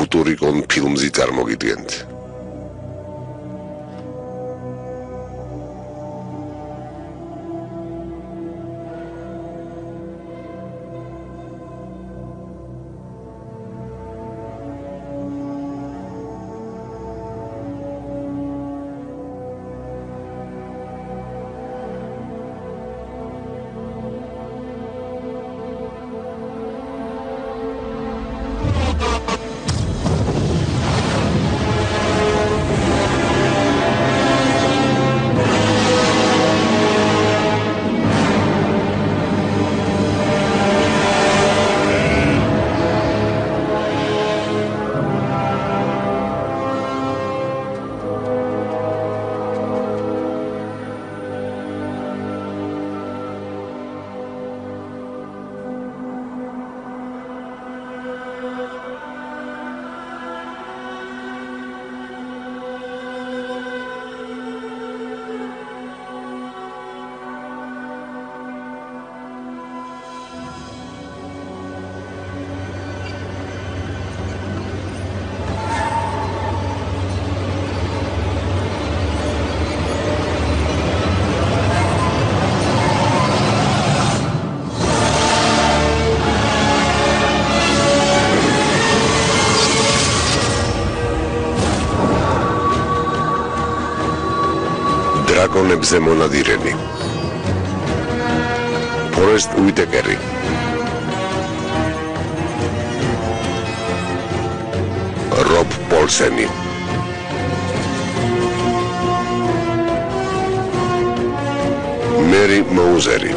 ფუტურიკონ ფილმზე წარმოგიდგენთ. დრაკონებზე მონადირენი ფორესტ უიტეკერი რობ პოლსენი მერი მოუზერი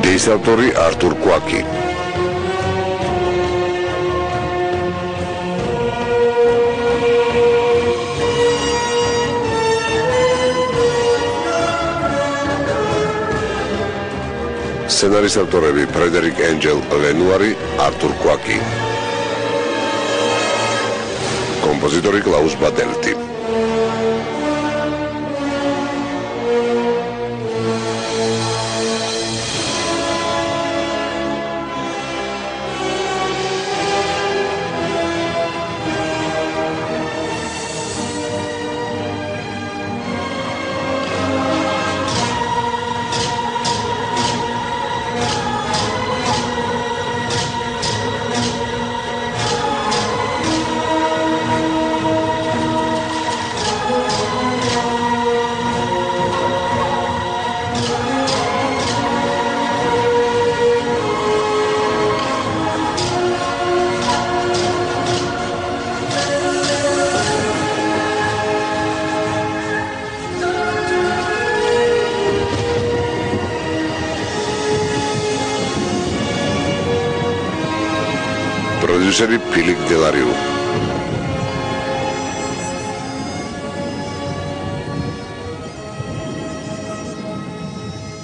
იდეის ავტორი არტურ კვაკი სცენარის ავტორები ფრედერიკ ენჯელ ლენუარი, არტურ კვაკი. კომპოზიტორი კლაუს ბადელტი. პროდიუსერი ფილიპ დელარიუ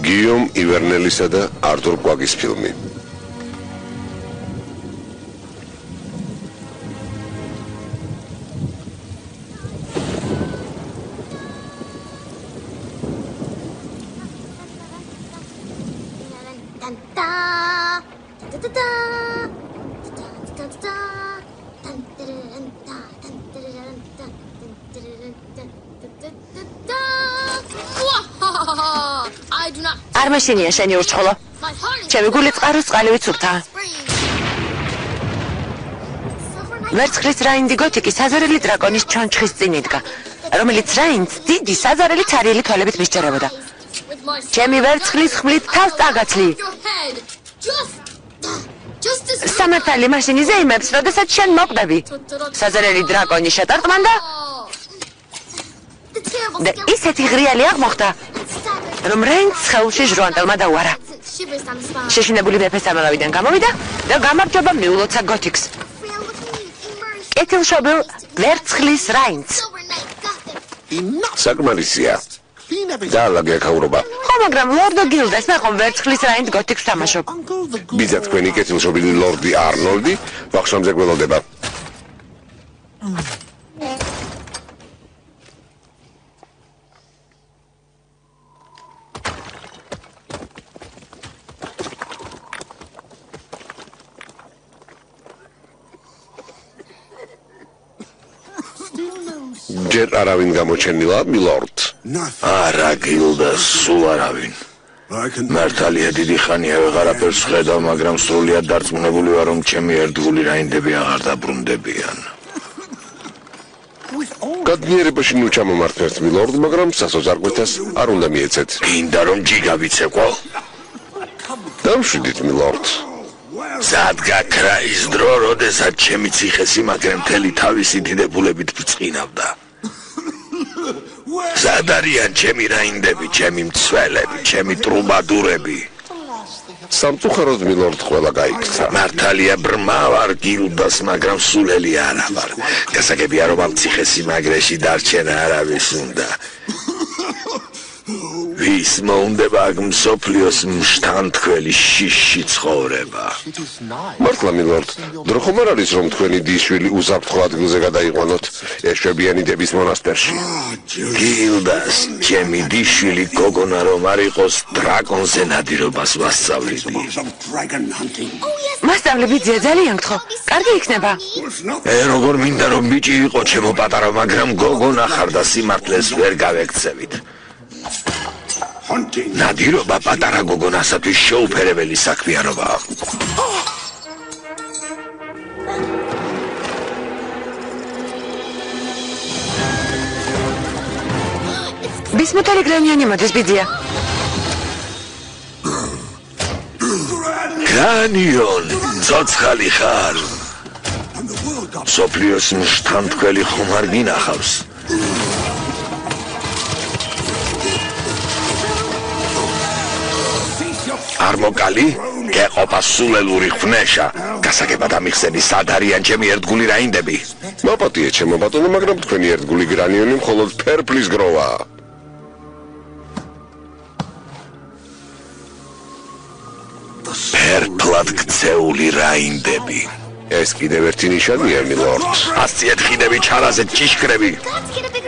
გიომ ივერნელისა და არტურ კვაკის ფილმი არ მეშინია შენი ურჩხოლო. ჩემი გული წყაროს წყალი ვიცუბთა. ვერცხლის რაინდი გოთიკი საზარელი დრაკონის ჩონჩხის წინ იდგა, რომელიც რაინდს დიდი საზარელი ცარიელი თვალებით მისჯერებოდა. ჩემი ვერცხლის ხმლით თავს წაგაცლი. სამართალი მაშინ იზეიმებს, როდესაც შენ მოკვდები. საზარელი დრაკონი შეტარტმან და ისეთი ღრიალი აღმოხდა, რომ რაინდს სხეულში ჟრუანტელმა დაუარა. შეშინებული მეფეს სამალავიდან გამოვიდა და გამარჯობა მიულოცა გოთიკს. კეთილშობილ ვერცხლის რაინდს. საკმარისია. დაალაგე ქაურობა. ხო, მაგრამ ლორდო გილდეს ნახომ ვერცხლის რაინდს გოთიკს თამაშობ. ბიძა თქვენი კეთილშობილი ლორდი არნოლდი ვახშამზე გველოდება. ჯერ არავინ გამოჩენილა, მილორდ. არა გილდა, სულ არავინ. მართალია დიდი ხანია ვეღარაფერს ხედავ, მაგრამ სრულიად დარწმუნებული ვარ, რომ ჩემი ერთგული რაინდები აღარ დაბრუნდებიან. გადნიერებაში ნუ ჩამომართვეთ, მილორდ, მაგრამ სასოწარკვეთას არ უნდა მიეცეთ. გინდა რომ ჯიგა ვიცეკვო? დამშვიდით, მილორდ. სად გაქრა ის დრო, როდესაც ჩემი ციხე-სიმაგრე მთელი თავისი დიდებულებით ბრწყინავდა. სად არიან ჩემი რაინდები, ჩემი მცველები, ჩემი ტრუბადურები? სამწუხაროდ, მილორდ, ყველა გაიქცა. მართალია ბრმა ვარ გილდას, მაგრამ სულელი არა ვარ. გასაგებია რომ ამ ციხე-სიმაგრეში დარჩენა არავის უნდა. ვის მოუნდება აქ მსოფლიოს მშთანთქველი შიში ცხოვრება? მართლა, მილორდ, დრო ხომ არ არის, რომ თქვენი დიშვილი უსაფრთხო ადგილზე გადაიყვანოთ ეშვებიანი დების მონასტერში? გილდას, ჩემი დიშვილი გოგონა რომ არ იყოს დრაკონზე ნადირობას ვასწავლიდი. მასწავლები ძია ძალიან გთხოვ. კარგი იქნება. როგორ მინდა რომ ბიჭი იყო ჩემო პატარა, მაგრამ გოგონა ხარ და სიმართლეს ვერ გავექცევით. ნადირობა პატარა გოგონასათვის შეუფერებელი საქმიანობაა. ბისმუთელი გრანიონი მოდის, ბიძია. გრანიონ, ცოცხალი ხარ. სოფლიოს მშთანთქველი ხომ არ გინახავს? არ მოკალი? გეყოფა სულელური ხვნეშა. გასაგებად ამიხსენი, სად არიან ჩემი ერთგული რაინდები? მაპატიე, ჩემო ბატონო, მაგრამ თქვენი ერთგული გრანიონი მხოლოდ ფერფლის გროვაა. ფერფლად ქცეული რაინდები. ეს კიდევ ერთი ნიშანია, მილორდ. ასწიეთ ხიდები, ჩარაზე ჭიშკრები.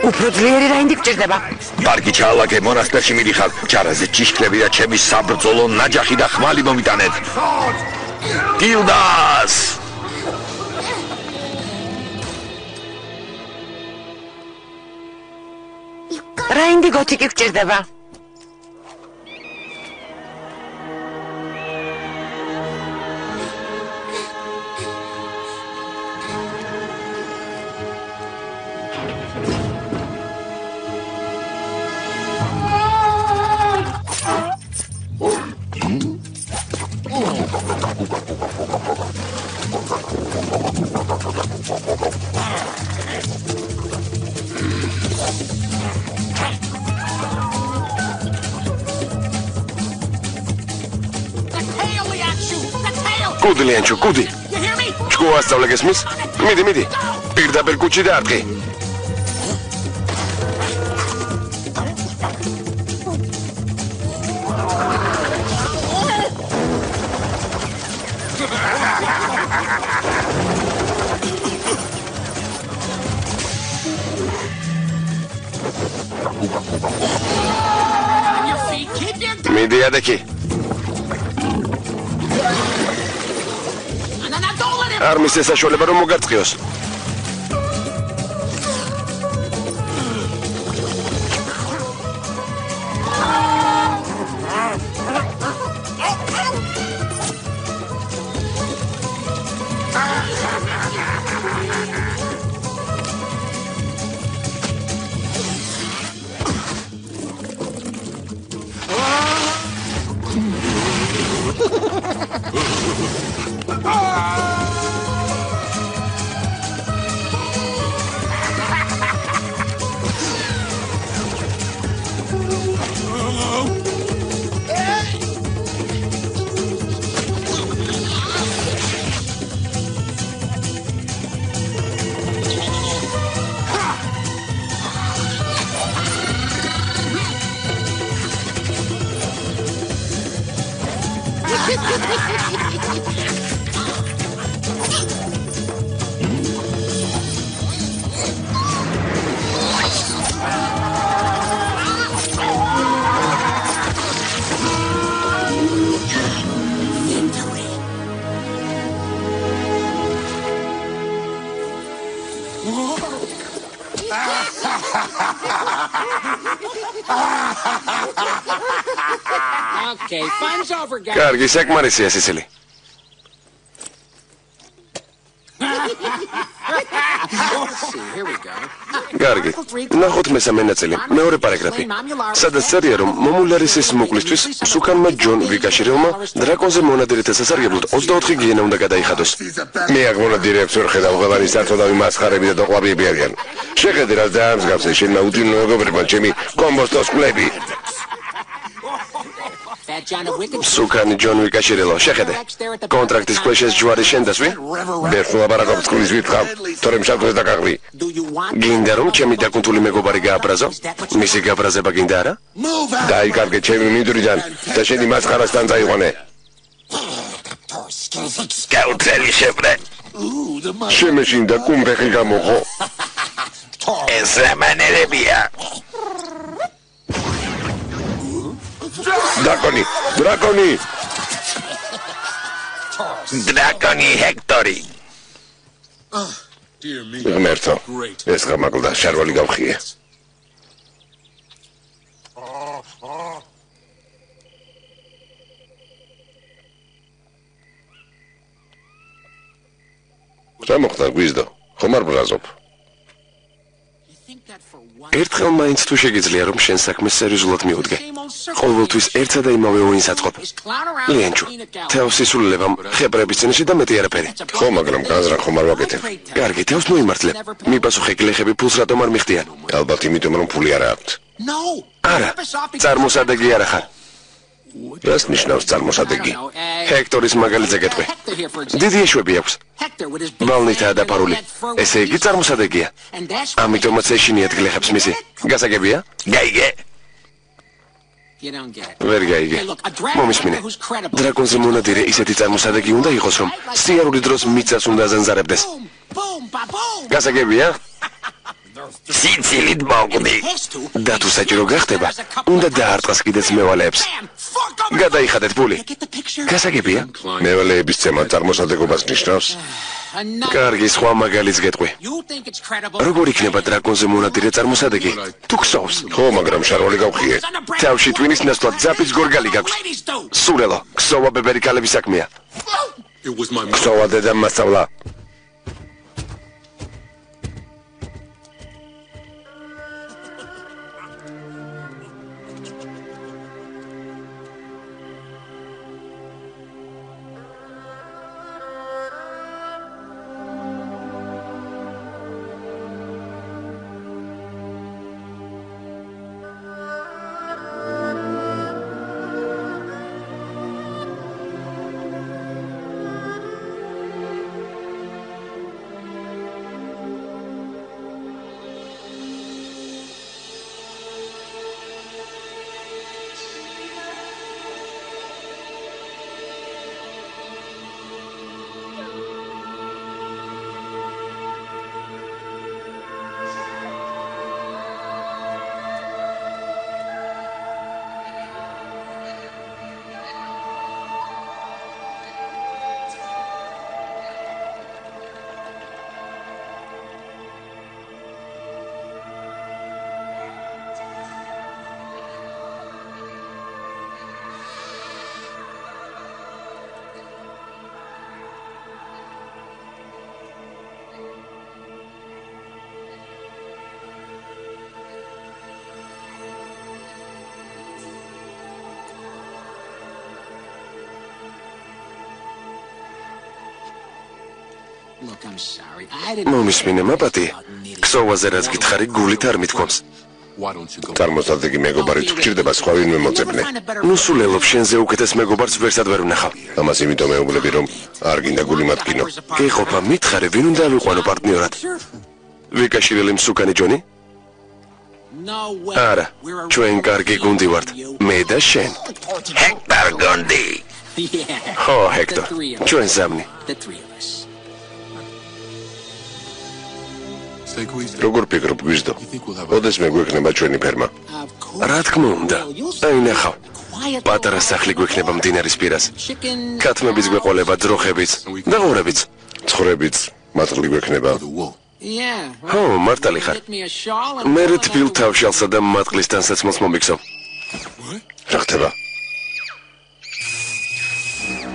უფრო ძლიერი რაინდი გჭირდება. პარკი ჩაალაგე, მონასტერში მიდიხარ. ჩარაზე ჭიშკრები და ჩემი საბრძოლო ნაჯახი და ხმალი მომიტანეთ. გილდას! რაინდი გოთიკი გჭირდება. კუდი, ლიანჩო, კუდი. ჩქო ასწავლე გესმის? მიდი. პირდაპირ კუჩი დაარტყი. მიდი ადექი. არ მისცეს საშუალება რომ მოგარწყიოს. კარგი, საკმარისია სიცილი. კარგი, ნახოთ მესამე ნაწილი, მეორე პარაგრაფი. სადაც წერია, რომ მომულარისის მოკლისთვის სუკანმა ჯონ ვიკაშირელმა დრაკონზე მონადირეთა სასარგებლოდ 24 გიენა უნდა გადაიხადოს. მე აქ მონადირეებს ვერ ხედავ, ყველანი საწოდავი მასხარები და დოყვაბიები არიან. შეხედე რა დაამსგავსე შენმა უძინო მეგობრებმა ჩემი კომბოსტოს კლები. სუკანი ჯონ ვიკაშირელო, შეხედე. კონტრაქტის ქვეშეს ჯვარი შენ დასვი? ბერს ლაპარაკობს წყლის ვითხავ, თორემ შავთვეს დაკაღლი. გინდა რომ ჩემი დაკუნთული მეგობარი გააბრაზო? მისი გაბრაზება გინდა არა? დაიკარგე ჩემი მინდვრიდან და შენი მასხარასთან წაიყვანე. გაუწელი შებრე. შემეშინდა კუმბეხი გამოყო. ეს რამანერებია. დრაკონი, დრაკონი! დრაკონი ჰექტორი. ღმერთო, ეს გამაკლდა, შარვალი გავხიე. რა მოხდა გვიზდო? ხომ არ ბრაზობ? ერთხელ მაინც თუ შეგიძლია რომ შენ საქმე სერიოზულად მიუდგე. ყოველთვის ერთსა და იმავე უინს აწყობ. ლიანჩო, თავს ისულელებამ ხებრების წინაშე და მეტი არაფერი. ხო, მაგრამ განზრახ ხომ არ ვაკეთებ. კარგი, თავს მოიმართლე. მიპასუხე გლეხები ფულს რატომ არ მიხდიან? ალბათ იმიტომ რომ ფული არ აქვთ. არა, წარმოსადეგი არა ხარ. რას ნიშნავს წარმოსადეგი? ჰექტორის მაგალითზე გეტყვი. დიდი ეშვები აქვს. ბალნითაა დაფარული. ესე იგი წარმოსადეგია. ამიტომაც ეშინიათ გლეხებს მისი. გასაგებია? გაიგე. ვერ გაიგე. მომისმინე. დრაკონზე მონადირე ისეთი წარმოსადეგი უნდა იყოს, რომ სიარულის დროს მიწას უნდა ზანზარებდეს. გასაგებია? სიცილით მოგდი. და თუ საჭირო გახდება, უნდა დაარტყას კიდეც მევალეებს. გადაიხადეთ ფული. გასაგებია? მევალეების ცემა წარმოსადეგობას ნიშნავს? კარგი, სხვა მაგალითს გეტყვი. როგორ იქნება დრაკონზე მონადირე წარმოსადეგი? თუ ქსოვს. ხო, მაგრამ შარვალი გავხიე. თავში ტვინის ნაცვლად ძაფის გორგალი გაქვს. სურელო, ქსოვა ბებერი ქალების საქმეა. ქსოვა დედამ მასწავლა. მომისმინე მაპატი. ქსოვაზე რაც გითხარი გულით არ მithქვამს. წარმოსადეგი მეგობარი თუ გჭირდება სხვა ვინმე მოწებნე. ნუ სულელობ შენზე უკეთეს მეგობარს ვერსად ვერ ვნახავ. ამას იმიტომ მეუბნები რომ არ გინდა გული მათკინო. გეყოფა მითხარე ვინ უნდა ავიყვანო პარტნიორად? ვიკაშირელი მსუკანი ჯონი? არა, ჩვენ კარგი გუნდი ვართ. მე და შენ. ჰექტორ გუნდი. ხო, ჰექტორ. ჩვენ სამნი. როგორ ფიქრობ გვიზდო? ოდეს მეგვექნება ჩვენი ფერმა? რა თქმა უნდა. აი ნახავ. პატარა სახლი გვექნება მდინარის პირას. ქათმებიც გვეყოლება, ძროხებიც და ღორებიც. ცხვრებიც მატყლი გვექნება. ხო, მართალი ხარ. მე თბილ თავშალსა და მატყლის თანსაცმელს მომიქსო. რა ხდება?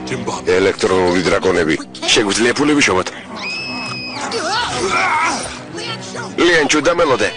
ელექტრონული დრაკონები. შეგვიძლია ფული ვიშოვოთ. ლიენჩუ დამელოდე.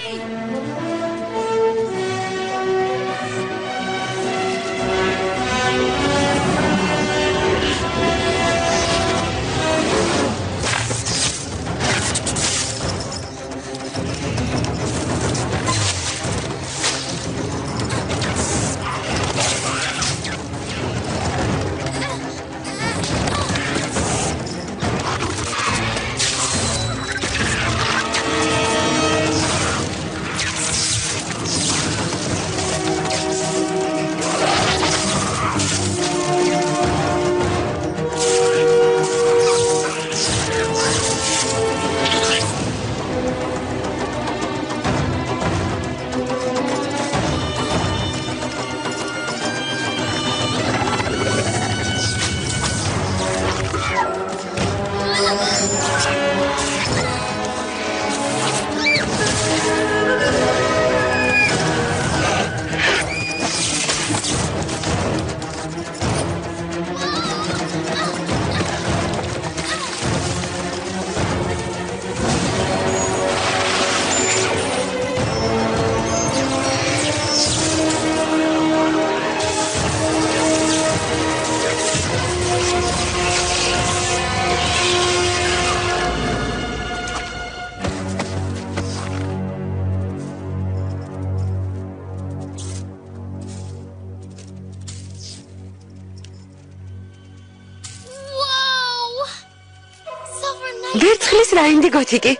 ვერცხლის რა ინდიგოთი კი?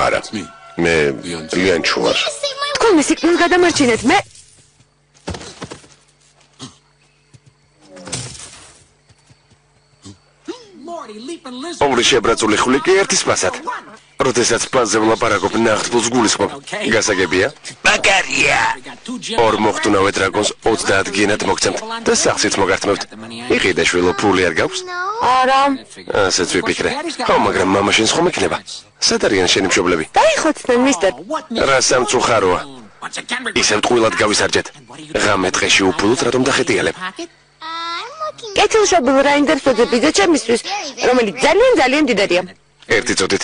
არა. მე ლიენჩუ ვარ. თქვენ მე სიკვდილს გადამარჩინეთ, მე ორი შებრაწული ხული კი ერთის პასად. როდესაც პასზე ვლაპარაკობ, ნახტფულს გულისხმობ. გასაგებია? მაგარია. ორ მოხტუნავე დრაკონს 30 გენად მოგცემთ და სახსით მოგართმევთ. იყიდე შვილო, ფული არ გაქვს? არა. ასეც ვიფიქრე. ხო, მაგრამ მამაშენს ხომ ექნება? სად არიან შენი მშობლები? დაიხოცნენ, მისტერ. რა სამწუხაროა. ისევ ტყუილად გავისარჯეთ. ღამე დღეში უფულოთ რატომ დახეტიალებ? კეთილშობილ რაინდერს ვეძებიდე ჩემისთვის, რომელიც ძალიან დიდარია. ერთი წოდით.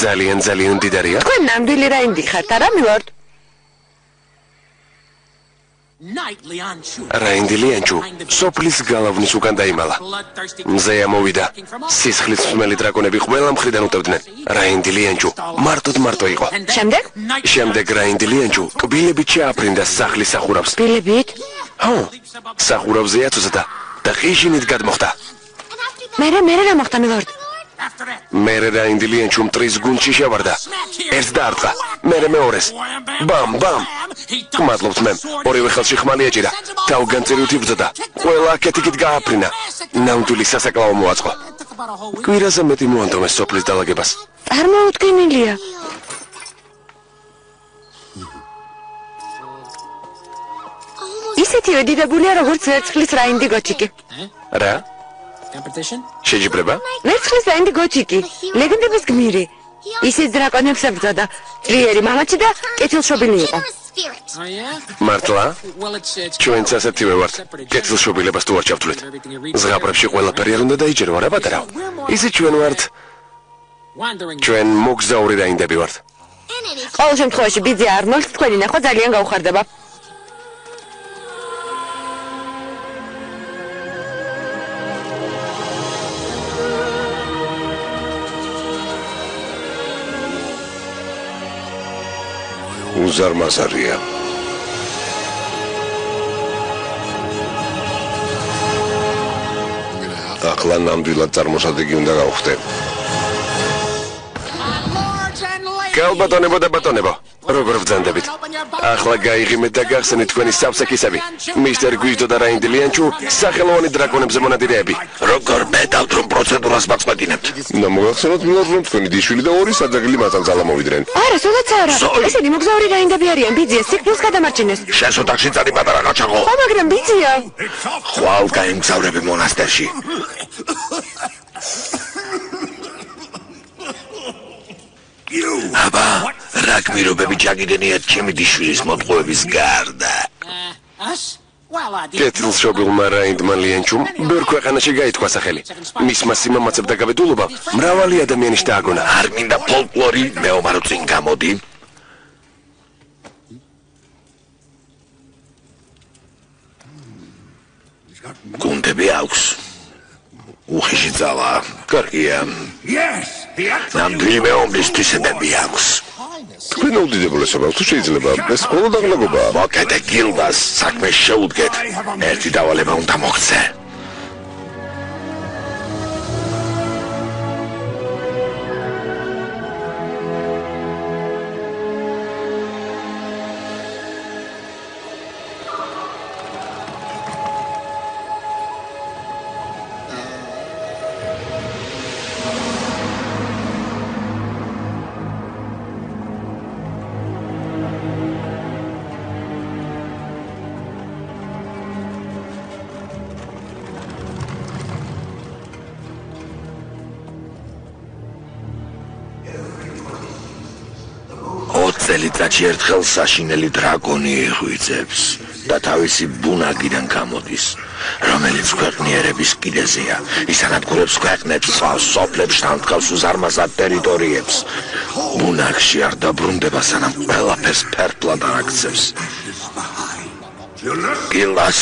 ძალიან დიდარია. თქვენ ნამდვილი რაინდი ხართ, არა მივართ? რაინდი ლიენჩუ სოფლის გალავნის უკან დაიმალა. მზე ამოვიდა. სისხლის მსმელი დრაკონები ყველა მხრიდან უტევდნენ. რაინდი ლიენჩუ მარტო იყო. შემდეგ რაინდი ლიენჩუ კბილებით შეაფრინდა სახლის სახურავს. კბილებით? ხო, სახურავზე აწუზდა და ყიჟინით გადმოხდა. მე რა მოხდა მივართ? მე რაინდი ლიენჩუ მტრის გუნდში შევარდა. ერთს დაარტყა, მე მეორეს. ბამ! მადლობთ მე. ორივე ხელში ხმალი ეჭირა. თავგანწირი უთიბძოდა. ყველა აკეთიკით გააფრინა. ნამდვილი სასაკლაო მოაწყო. კვირაზე მეტი მოანდომეს სოფლის დალაგებას. წარმოუდგენელია. ისეთივე დიდებულია როგორც ვერცხლის რაინდი გოჩიკი. რა? შეჯიბრება? ვერცხლის რაინდი გოჩიკი, ლეგენდების გმირი. ისიც დრაკონებს ებრძოდა. ძლიერი მამაცი და კეთილშობილი იყო. მართლა? ჩვენც ასეთივე ვართ. კეთილშობილებას თუ არ ჩავთვლით. ზღაპრებში ყველაფერი არ უნდა დაიჭერო, არა პატარაო? ისე ჩვენ ვართ. ჩვენ მოგზაური რაინდები ვართ. ყოველ შემთხვევაში ბიძი არნოლდს თქვენი ნახვა ძალიან გაუხარდება. უზარმაზარია. ახლა ნამდვილად წარმოსადეგი უნდა გავხდე. გალბატონებო და ბატონებო, როგორ ვძანდებით? ახლა გაიღიმეთ და გახსენეთ თქვენი სავსე-კისები. მისტერ გვიჟდო და რაინდი ლიენჩუ სახელოვანი დრაკონებზე მონადირეები. როგორ მეტავთ რომ პროცედურას მაწყვეტინებთ? და მოგახსენოთ მილად რომ თქვენი დიშვილი და ორი საძაღლი მაწანწალა მოვიდნენ. არა, სულაც არა. ესენი მოგზაური რაინდები არიან, ბიძია სიკვდილს გადამარჩინეს. შენ სოთახში წარი პატარა გაჩაღო. ხო, მაგრამ ბიძია. ხვალ გაიმგზავრები მონასტერში. აბა, რა გმირობები ჩაგიდენიათ ჩემი დიშვილის მოტყუების გარდა? კეთილშობილმა რაინდმა ლიენჩუმ ბევრ ქვეყანაში გაითქვა სახელი. მისმა სიმამაცებ და გაბედულობამ მრავალი ადამიანის დააგონა. არ მინდა ფოლკლორი, მეომარო წინ გამოდი. გუნდები აქვს. უხეში ძალა, კარგია. ნამდვილი მეომრის თვისებები აქვს. თქვენ უდიდებულესობა, თუ შეიძლება, ეს მხოლოდ აღლაგობაა. მოკეთე გილდას, საქმე შეუდგეთ. ერთი დავალება უნდა მოგცე. წელიწადში ერთხელ საშინელი დრაკონი იღვიძებს და თავისი ბუნაგიდან გამოდის, რომელიც ქვეყნიერების კიდეზეა. ის ანადგურებს ქვეყნებს, სოფლებს, შთანთქავს უზარმაზარ ტერიტორიებს. ბუნაგში არ დაბრუნდება, სანამ ყველაფერს ფერფლად არ აქცევს. გილდას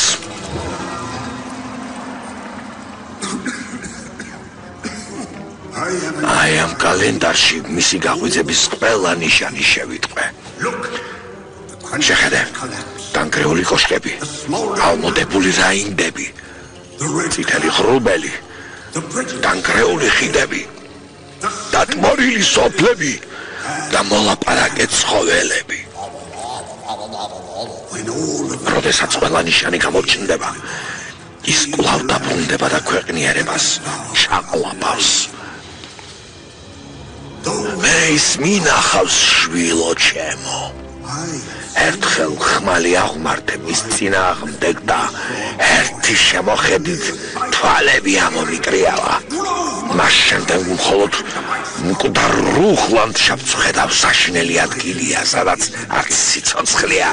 აი ამ კალენდარში მისი გაღვიძების ყველა ნიშანი შევიტყვე. შეხედე, დანგრეული კოშკები, ალმოდებული რაინდები, წითელი ღრუბელი, დანგრეული ხიდები, დატმორილი სოფლები და მოლაპარაკე ცხოველები. როდესაც ყველა ნიშანი გამოჩნდება, ის კვლავ დაბრუნდება და ქვეყნიერებას ჩაყლაპავს. მე ის მინახავს შვილო ჩემო. ერთხელ ხმალი აღმართე მის წინააღმდეგ და ერთი შემოხედით თვალები ამომიკრიალა. მას შემდეგ მხოლოდ მკვდარ რუხ ლანდშაფტს ხედავ. საშინელი ადგილია, სადაც არც სიცოცხლეა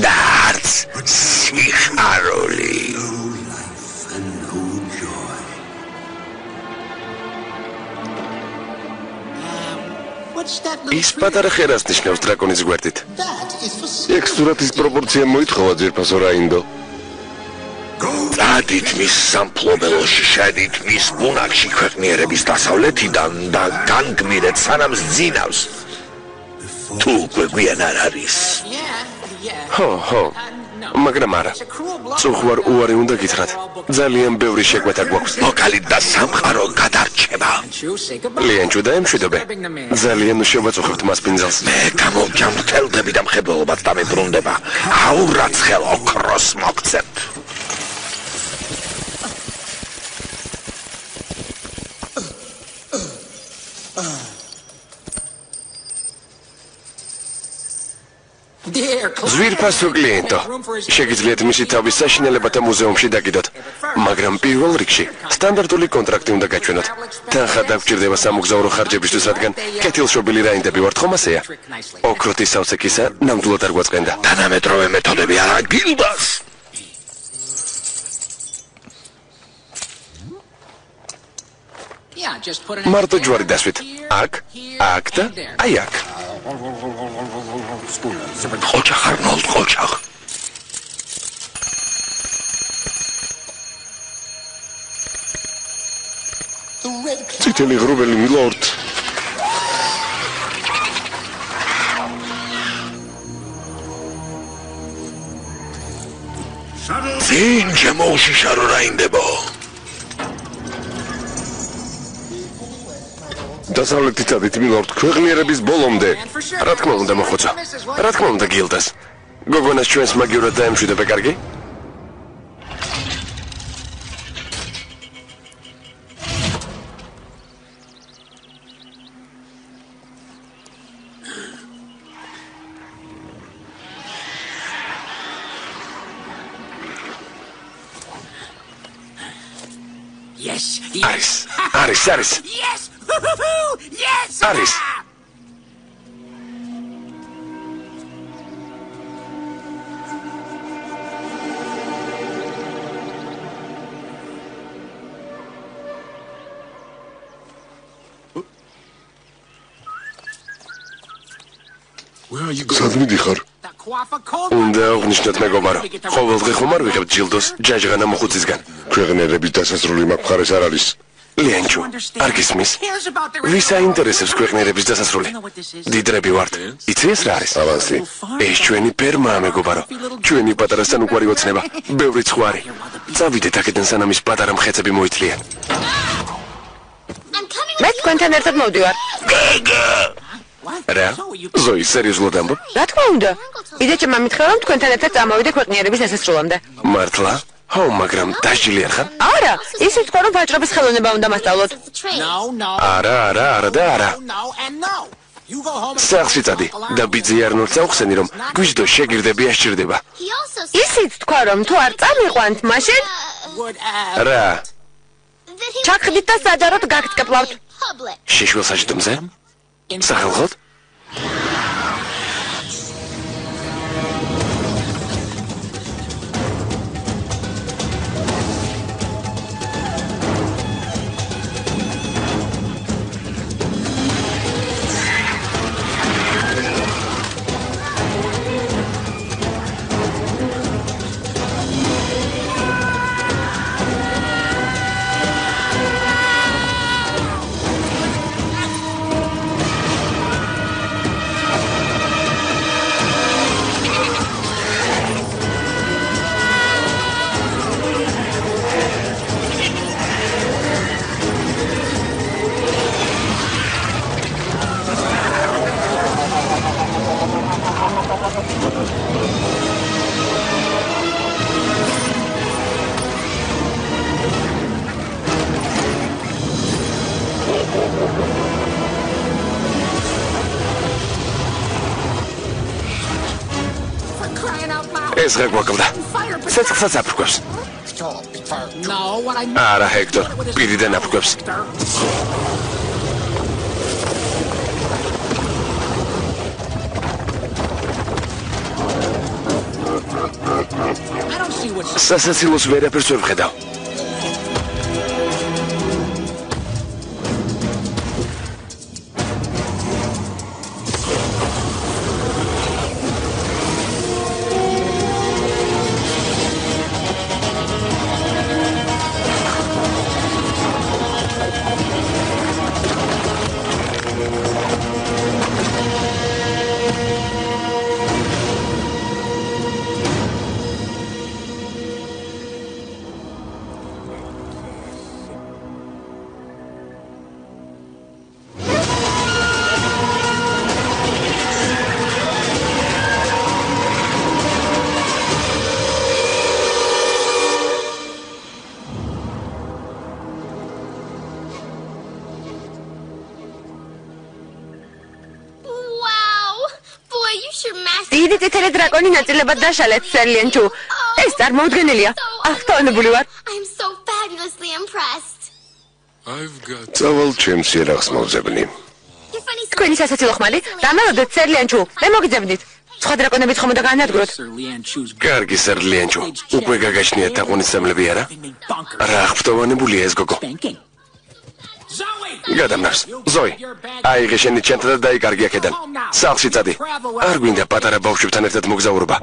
და არც სიხარული. ის პატარა ხერას ნიშნავს დრაკონის გვერდით. ეგ სურათის პროპორცია მოითხოვა ძვირფასო რაინდო. წადით მის სამფლობელოში, შედით მის ბუნაგში ქვეყნიერების დასავლეთიდან და განგმირეთ სანამ ზძინავს. თუ უკვე გვიან არ არის. ხო, მაგრამ არა. წუხვარ უარი უნდა გითხრათ. ძალიან ბევრი შეკვეთა გვაქვს. მოკალით და სამყარო გადარჩება. ლიენჩუ და ემშვიდობე. ძალიან შევაწუხებთ მას პინძელს. მე გამოვჯამრთელდები და მხედველობაც დამებრუნდება. აურაცხელ ოქროს მოგცემთ. ძვირფასო კლიენტო, შეგიძლიათ მისი თავის საშინელებათა მუზეუმში დაგიდოთ, მაგრამ პირველ რიგში სტანდარტული კონტრაქტი უნდა გაჩვენოთ. თანხა დაგჭირდება სამოგზაურო ხარჯებისთვის, რადგან კეთილშობილი რაინდები ვართ, ხომ ასეა? ოქროთის სავსე-კისა ნამდვილად არ გვაწყენდა. თანამედროვე მეთოდები არა გილდას. მარტო ჯვარი დასვით. აქ და აი აქ. ოჯახ არნოლდ, ოჯახ. წითელი ღრუბელი მილორდ. წინ შემოუშიშარო რაინდებო. დასავლეთით ადით მილორდ, ქვეყნიერების ბოლომდე. რა თქმა უნდა მოხუცო. რა თქმა უნდა გილდას. გოგონას ჩვენს მაგივრად დაემშვიდობე, კარგი? არის. არის. სად მიდიხარ? უნდა აღნიშნოთ მეგობარო, ყოველდღე ხომ არ ვიღებთ ჯილდოს ჯაჟღანა მოხუცისგან. ქვეყნიერების დასასრული მაგხარეს არ არის. ლიანჩო, არ გისმის? ვის აინტერესებს ქვეყნიერების დასასრული? დიდრები ვართ. იცი ეს რა არის? ავანსი. ეს ჩვენი ფერმაა მეგობარო. ჩვენი პატარა სანუკვარი ოცნება, ბევრი ცხვარი. წავიდეთ აქედან სანამ ის პატარა მხეცები მოიცლიან. მე თქვენთან ერთად მოვდივარ. რა? ზოი, სერიოზულად ამბობ? რა თქმა უნდა. იდეჭა მამითხრა რომ თქვენთან ერთად წამოვიდე ქვეყნიერების დასასრულამდე. მართლა? ჰო, მაგრამ დასჯილი არ ხარ? არა, ისიც თქვა რომ ვაჭრობის ხელოვნება უნდა მასწავლოთ. არა და არა. სახლში წადი და ბიძი არნოლდს ავხსენი რომ გვიჟდო შეგირდები ასჭირდება. ისიც თქვა რომ თუ არ წამიყვანთ, მაშინ რა? ჩაგხდით და საჯაროდ გაგწკეპლავთ. შეშვილ საჯდომზე? სახელხოდ? ეს რა გვაკლდა? ცეცხლსაც აფრქვევს. არა, ჰექტორ, პირიდან აფრქვევს. სასაცილოს ვერაფერს ვერ ვხედავ. დიდი წითელი დრაკონი ნაწილებად დაშალეთ, სერლიენჩუ. ეს წარმოუდგენელია. აღტოვებული ვარ. წავალ ჩემს იარაღს მოვძებნი. თქვენი სასაცილო ხმალი, დამელოდეთ, სერლიენჩუ. მე მოგიძებნით. სხვა დრაკონებით ხომ უნდა განადგუროთ? კარგი, სერლიენჩუ. უკვე გაგაჩნიათ თაყვანისმცემლები არა? რა აღფრთოვანებულია ეს გოგო? გადამნავს. ზოი, აიღე შენი ჩანთა და დაიკარგი აქედან. სახლში წადი. არ გვინდა პატარა ბავშვებთან ერთად მოგზაურობა.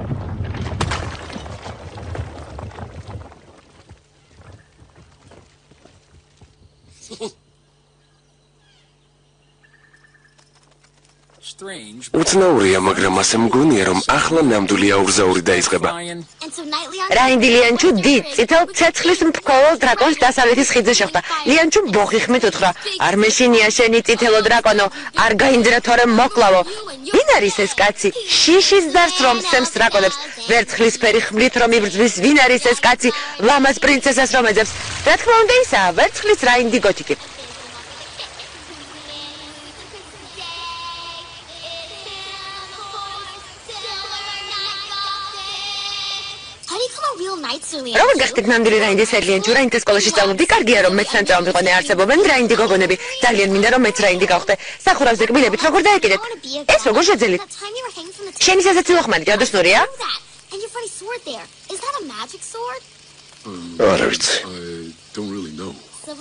უცნაურია, მაგრამ ასე მგონია, რომ ახლა ნამდვილი აურზაური დაიწყება. რაინდი ლიანჩუ დიდ წითელ ცეცხლის მფქოველ დრაკონს დასავლეთის ხიდზე შეხვდა. ლიანჩუ ბოხიხმით უთხრა: არ მეშინია შენი წითელო დრაკონო, არ გაინძრა თორემ მოკლავო. ვინ არის ეს კაცი? შიშის დარს რომ სცემს დრაკონებს, ვერცხლისფერი ხმლით რომ იბრძვის. ვინ არის ეს კაცი? ლამაზ პრინცესას რომ ეძებს. რა თქმა უნდა ისაა, ვერცხლის რაინდი გოთიკი. როგორ გახდით ნამდვილი რაინდი, სერლიენჩუ? რაინდის სკოლაში სწავლობდი, კარგია რომ მეც სანწაო მიყვანე, არსებობენ რაინდი გოგონები. ძალიან მინდა რომ მეც რაინდი გავხდე. სახურავზე კბილებით როგორ დაეკიდეთ? ეს როგორ შეძელით? შენი სასაცილო ხმალი ჯადოსნურია? არა ვიცი.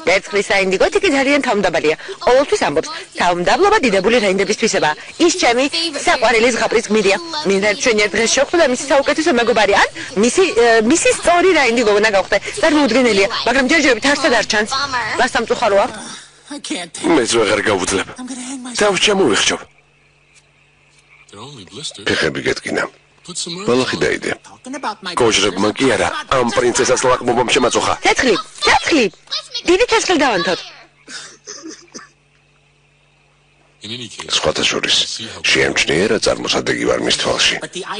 ვერცხლის რაინდიგოთი კი ძალიან თავმდაბალია. ყოველთვის ამბობს, თავმდაბლობა დიდებული რაინდებისთვისებაა. ის ჩემი საყვარელი ზღაპრის გმირია. მინდა ჩვენ ერთ დღეს შევხვდე და მისი საუკეთესო მეგობარი ან მისი სწორი რაინდიგო უნდა გავხდე. წარმოუდგენელია, მაგრამ ჯერჯერობით არსად არ ჩანს. რა სამწუხაროა? მეც ვეღარ გავუძლებ. თავს ჩამოვიხჭობ. ფეხები გეტკინა. ბალახი დაიდე. კოჟრებმა კი არა, ამ პრინცესას ლაყბობამ შემაწუხა. ცეცხლი. დიდი ცეცხლი დავანთოთ. სხვათა შორის შეამჩნია რა წარმოსადეგი ვარ მის თვალში.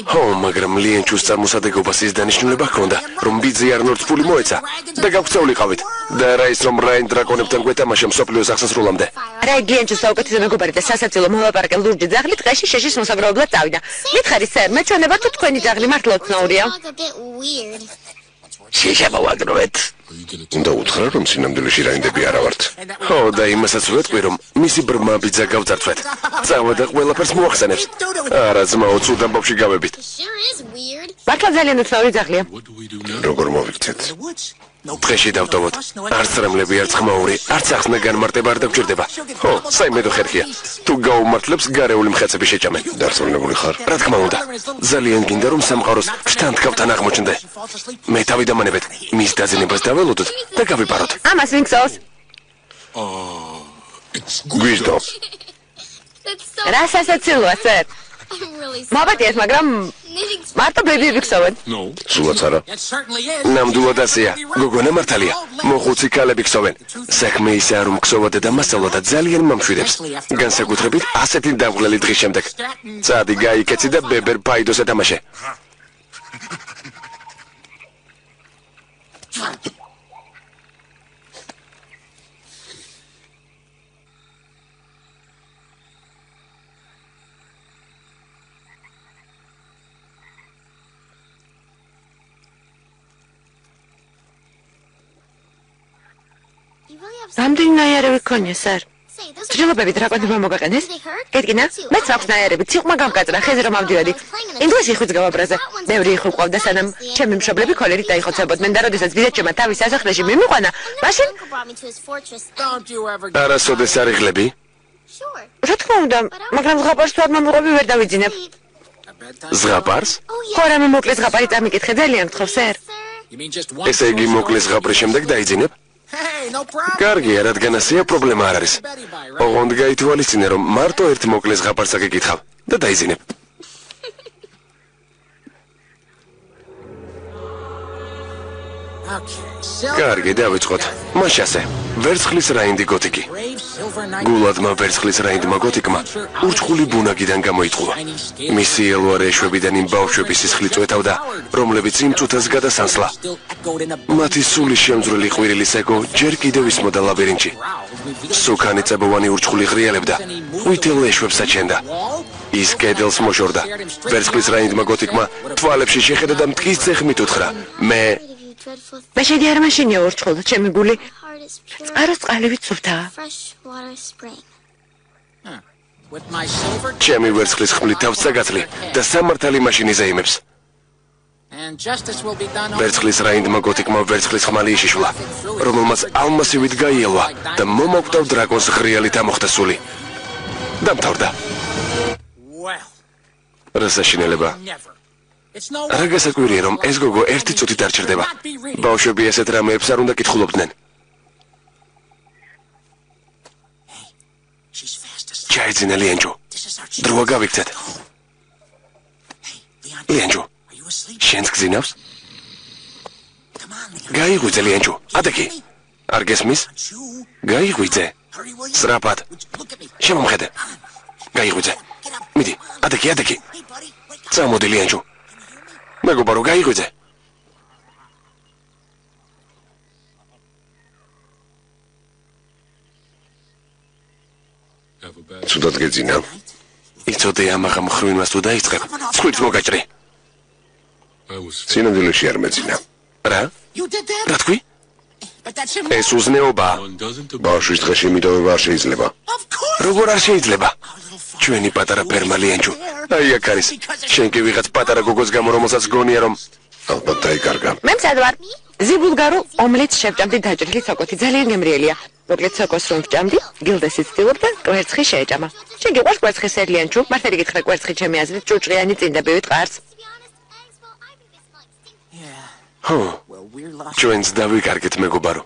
ხო, მაგრამ ლიენჩუს წარმოსადეგობას ის დანიშნულება ჰქონდა, რომ ბიძი არნოლდს ფული მოეცა და გაგვწეულიყავით. და რა ის რომ რაინ დრაკონებთან გვეთამაშა მსოფლიოს აღსასრულამდე. რაინ ლიენჩუს საუკეთესო მეგობარი და სასაცილო მოლაპარაკე ლურჯი ძაღლი ტყეში შეშის მოსაგროვებლად წავიდა. მითხარი სერ, მე ჩვენება თუ თქვენი ძაღლი მართლა უცნაურია? შეშამოვაგროვეთ. უნდა უთხრა რომ სინამდვილეში რაინდები არა ვართ. ხო, და იმასაც ვეტყვი, რომ მისი ბრმა ბიძა გავწარწვეთ. წავა და ყველაფერს მოახსენებს. არა, ძმაო, ცუდ ამბავში გავებით. მართლა ძალიან უცნაური ძაღლია. როგორ მოვიქცეთ? დღეში დავტოვოთ. არც რემლები, არც ხმაური, არც ახსნა განმარტება არ დაგჭირდება. ხო, საიმედო ხერხია. თუ გაუმართლებს გარეული მხეცები შეჭამენ. დარწმუნებული ხარ? რა თქმა უნდა. ძალიან გინდა რომ სამყაროს შთანთქავთან აღმოჩნდე. მე თავი დამანებეთ. მის დაძინებას დაველოდოთ და გავიპაროთ. ამას ვინ გსოვს? გვიზდო. რა სასაცილოა სერ? მოვატიეთ, მაგრამ მარტო ბებიები გსოვენ. სულაც არა. ნამდვილად ასეა. გოგონა მართალია. მოხუცი ქალები გსოვენ. საქმე ისაა რომ გსოვადა და მასწავლა და ძალიან მომშვიდებს. განსაკუთრებით ასეთი დამღლელი დღის შემდეგ. წადი გაიქეცი და ბებერ ფაიდოს ეთამაშე. რამდენი ნაიარევი გქონია, სერ? ძრილობები დრაკონებმა მოგაყენეს? გეტკინა? მეც აქვს ნაიარევი, ციყვმა გამკაცრა, ხეზე რომ ავდივადი. ინგლისში ხვიც გავაბრაზე. ბევრი იხო ყავდა, სანამ ჩემი მშობლები ქოლერით დაიხოცებოდნენ და როდესაც ბიძაჩემა თავის სასახლეში მიმიყვანა, მაშინ არასოდეს არ იღლები? რა თქმა უნდა, მაგრამ ზღაპარს თუ არ მომიყვები ვერ დავიძინებ. ზღაპარს? ხო, რამე მოკლე ზღაპარი წამიკითხე, ძალიან გთხოვ, სერ. ესე იგი მოკლე ზღაპრის შემდეგ დაიძინებ? კარგია, რადგან ასეა პრობლემა არ არის. ოღონდ გაითვალისწინე, რომ მარტო ერთ მოკლე ზღაპარს აკითხავ და დაიძინებ. კარგი, დავიწყოთ. მაშ ასე. ვერცხლის რაინდი გოთიკი. გულადმა ვერცხლის რაინდმა გოთიკმა ურჩხული ბუნაგიდან გამოიტყუა. მისი ელვარე ეშვებიდან იმ ბავშვების სისხლი წვეთავდა, რომლებიც იმ წუთას გადასანსლა. მათი სული შემძვრელი ყვირილის ეკო ჯერ კიდევ ისმოდა ლაბირინთში. სუქანი წებოვანი ურჩხული ღრიალებდა, ვითელ ეშვებს აჩენდა. ის კედელს მოშორდა. ვერცხლის რაინდმა გოთიკმა თვალებში შეხედა და მტკის წეხმით უთხრა: მე შედი არ მაშინია ურჩხულ, ჩემი გული წყაროს წყალივით სუფთაა. ჩემი ვერცხლის ხმლით თავს წაგაცლი და სამართალი მაშინ იზეიმებს. ვერცხლის რაინდმა გოთიკმა ვერცხლის ხმალი იშიშვლა, რომელმაც ალმასივით გაიელვა და მომაკვდავ დრაკონს ღრიალით ამოხდა სული. დამთავრდა. რა საშინელება. რა გასაკვირია, რომ ეს გოგო ერთი წუთით არ ჩერდება. ბავშვები ესეთ რამეებს არ უნდა კითხულობდნენ. ჩაიძინა ლიენჯო. დროა გავიქცეთ. ლიენჯო, შენს გზინავს? გაიღვიძე ლიენჯო, ადექი. არ გესმის? გაიღვიძე. სწრაფად. შემომხედე. გაიღვიძე. მიდი, ადექი. წამოდი ლიენჯო. მეგობარო, გაიღვიძე. ცუდად გეძინა. იცოდე ამაღა მხრვინმას თუ დაიწყებ, ცხვირს მოგაჭრი. სინამდვილეში არ მეძინა. რა? რა თქვი? ეს უზნეობაა. ბავშვის დღეში მიტოვება არ შეიძლება. როგორ არ შეიძლება? ჩვენი პატარა ფერმა ლიენჯო. აი აქ არის. შენ კი ვიღაც პატარა გოგოს გამო, რომელსაც გონია რომ ალბათ დაიკარგა. მე მცად ვარ. ზიბულგარულ ომლეტს შევჭამდი დაჭრილი სოკოთი ძალიან გემრიელია. მოკლედ სოკოს რომ ვჭამდი, გილდესიც ცდილობდა კვერცხი შეეჭამა. შეგიყვარს კვერცხი სერლიანჩუ? მართალი გითხრა კვერცხი ჩემი აზრით ჭუჭყიანი წინდებივი ტყარს. ხო, ჩვენც დავიკარგეთ მეგობარო.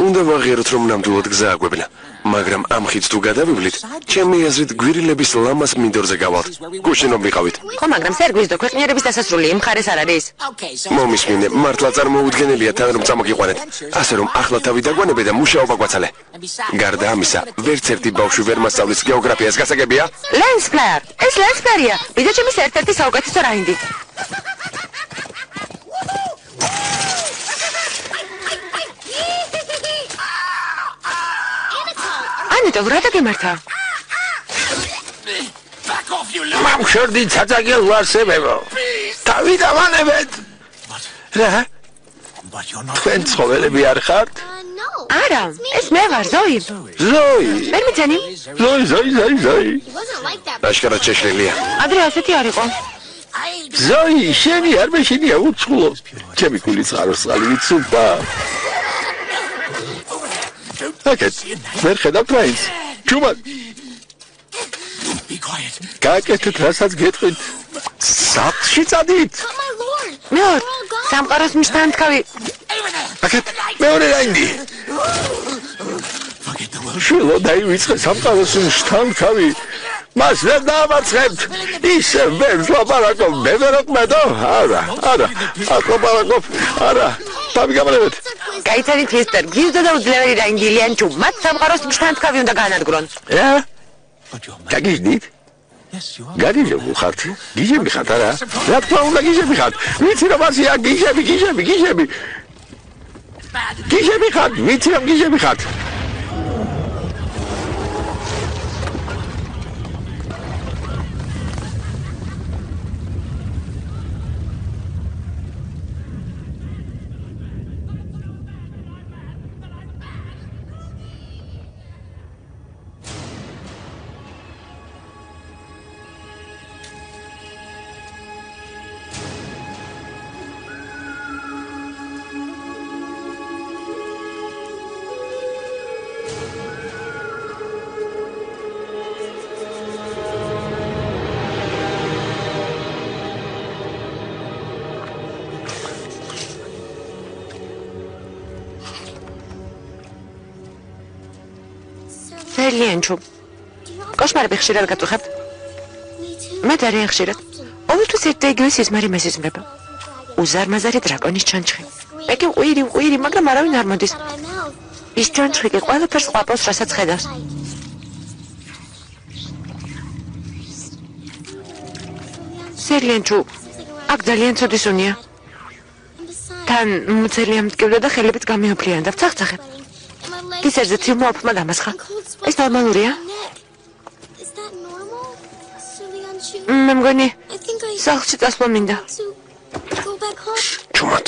უნდა ვაღიაროთ რომ ნამდვილად გზა აგვებნა, მაგრამ ამ ხიდს თუ გადავივლით, ჩემი აზრით გვირილების ლამას მინდორზე გავალთ. გუშინ რომ ვიყავით. ხო, მაგრამ სერგვის და ქვეყნიერების დასასრული იმ მხარეს არ არის. მომისმინე, მართლა წარმოუდგენელია თან რომ წამოგიყვანეთ. ასე რომ ახლა თავი დაგვანებე და მუშაობა გვაცალე. გარდა ამისა, ვერც ერთი ბავშვი ვერ მასწავლის გეოგრაფიას, გასაგებია? ლენსფლერ, ეს ლენსფლერია, ბიძაჩემის ერთ-ერთი საუკეთესო რაინდი. ანიტო, რა დაგემართა? მამშორდი ცაცაგელ ვარსებებო. თავი დავანებეთ. რა? თქვენ ცხოველები არ ხართ? არა, ეს მე ვარ, ზოი. ზოი. ვერ მიცანი? ზოი. აშკარად შეშლილია. ადრე ასეთი არ იყო. ზოი, შენი არ მეშინია უცხულო. ჩემი გული წყაროსყალი ვიცუპა. აკეთ, ვერ ხედავთ რაინს. ჩუმად. გააკეთეთ, რასაც გეტყვით. სახლში წადით. მეორ, სამყაროს მშთან თქვი. აკეთ, მეორე რაინდი. შვილო დაივიწყე სამყაროს მშთან თქვი. მას ვერ დაამარცხებთ. ისე ვერ ლაპარაკობ, მე ვერ ოყმედო? არა. აკოპარაკობ, არა. თავი გამარებეთ. გაიცანით მისტერ, გიზდო და უძლეველი რაინდი ლიანჩუ, მათ სამყაროს მშთან თქვი უნდა განადგრონ. რა? გაგიჟდით? გაგიჟები ხართ? გიჟები ხართ არა? რა თქმა უნდა გიჟები ხართ. ვიცი რომ ასია გიჟები. გიჟები ხართ, ვიცი რომ გიჟები ხართ. ლიანჩუ, კოშმარები ხშირად გაწუხებთ? მე ძალიან ხშირად. ყოველთვის ერთ და იგივე სიზმარი მესიზმრება. უზარმაზარი დრაკონის ჩონჩხი. მე კი ყვირი, მაგრამ არავინ არ მოდის. ის ჩონჩხი კი ყველაფერს ყვაპავს, რასაც ხედავს. ლიანჩუ, აქ ძალიან ცოდის უნია. თან მუცელია მტკივრდა და ხელებით გამიოფლიანდა. ვცახცახებ. გისერზე ცივმა ოფმა დამასხა. ეს ნორმალურია? მე მგონი სახლში წასვლა მინდა. ჩუმად.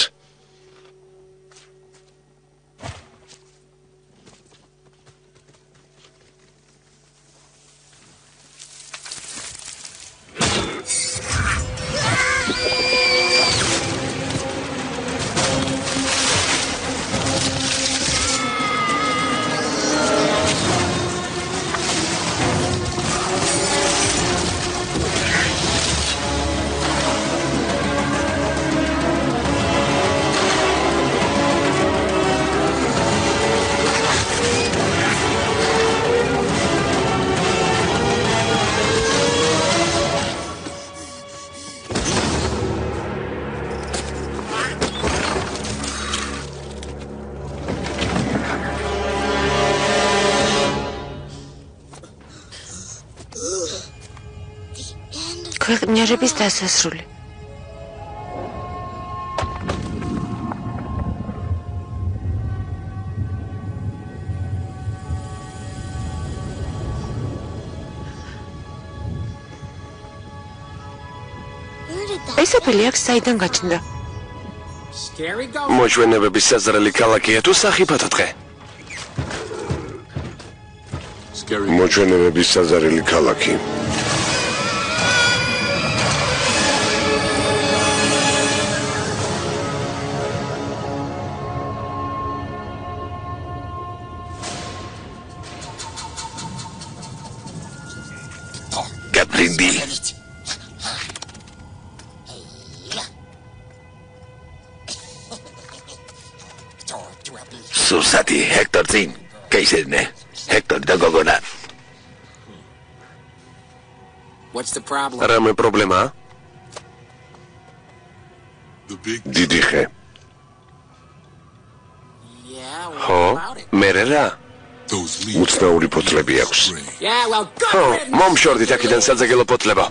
ქვეყნიერების დასასრული. ეს ოფელი აქ საიდან გაჩნდა? მოჩვენებების საზრელი ქალაქია თუ სახიფათო დღე? მოჩვენებების საზრელი ქალაქი. გაბრინდი. სურსათი ჰექტორ წინ გეისერნე ჰექტორი და გოგონა რამე პრობლემაა? დიდი ხე. ხო, მერე რა? უცნაური ფოთლები აქვს. ხო, მომშორდით აქედან საძაგელო ფოთლება.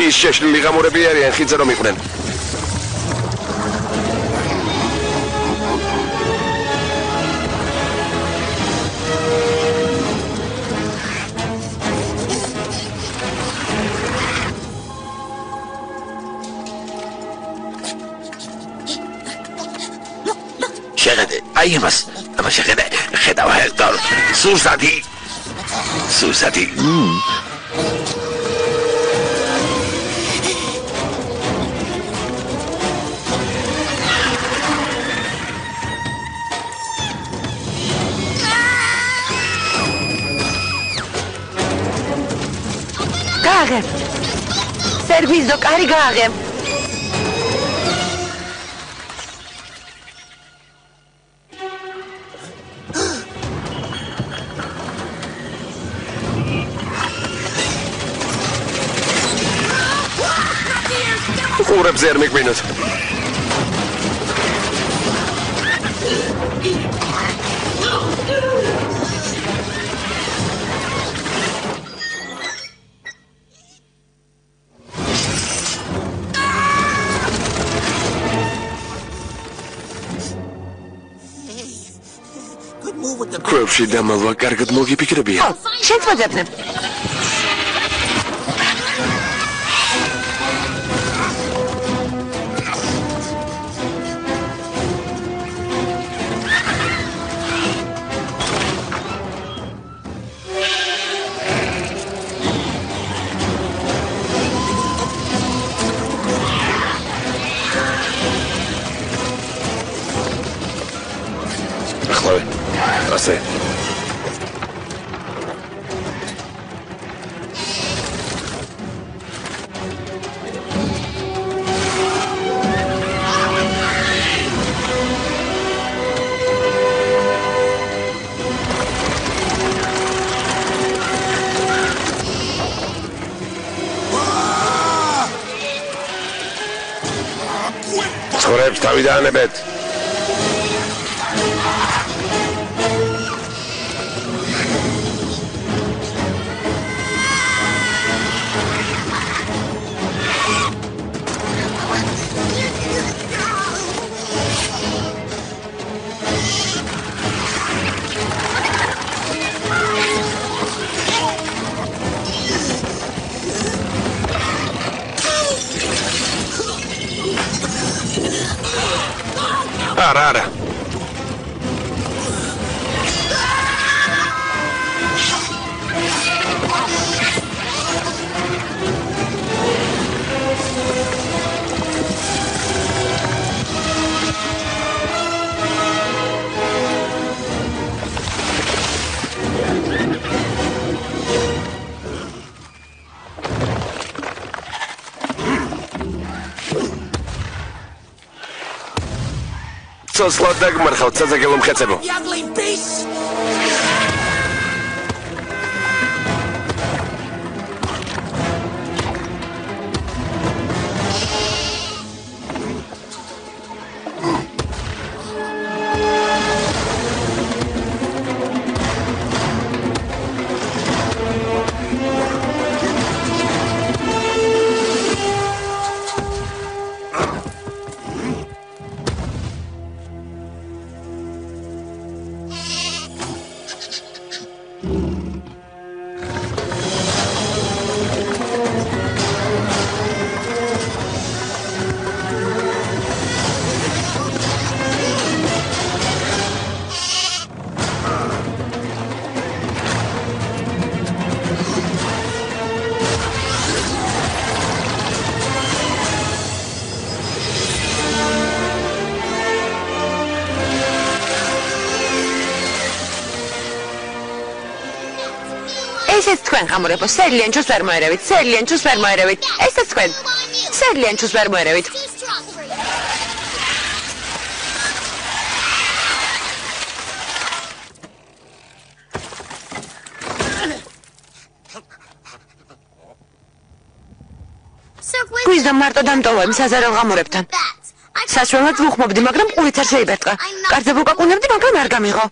ის შეშლილი ღამურები არიან, ხიძე რომ იყვნენ. შეხედე, აი იმას, აბა შეხედე, ხედავ ჰექტორ, სურსათი. გააღებ. სერვიზო კარი გააღებ. ყურებზე არ მიგვინოთ. ქვევში დამალვა კარგად მოგიფიქრებია. შენ მოძებნებ. ასე. ცხოვრებს თავი დაანებეთ. არა. სოსლად დაგმარხავთ საზაგელო მხეცებო. ესეც თქვენ ღამურებო, სერლიენჩოს ვერ მოერევით, სერლიენჩოს ვერ მოერევით. ესეც თქვენ. სერლიენჩოს ვერ მოერევით. გვიზდო მარტო დამტოვა იმ საზარელ ღამურებთან. საშუალოდ ვუხმობდი, მაგრამ ყურით არ შეიბერტყა. კარზე ვუკაკუნებდი, მაგრამ არ გამიღო.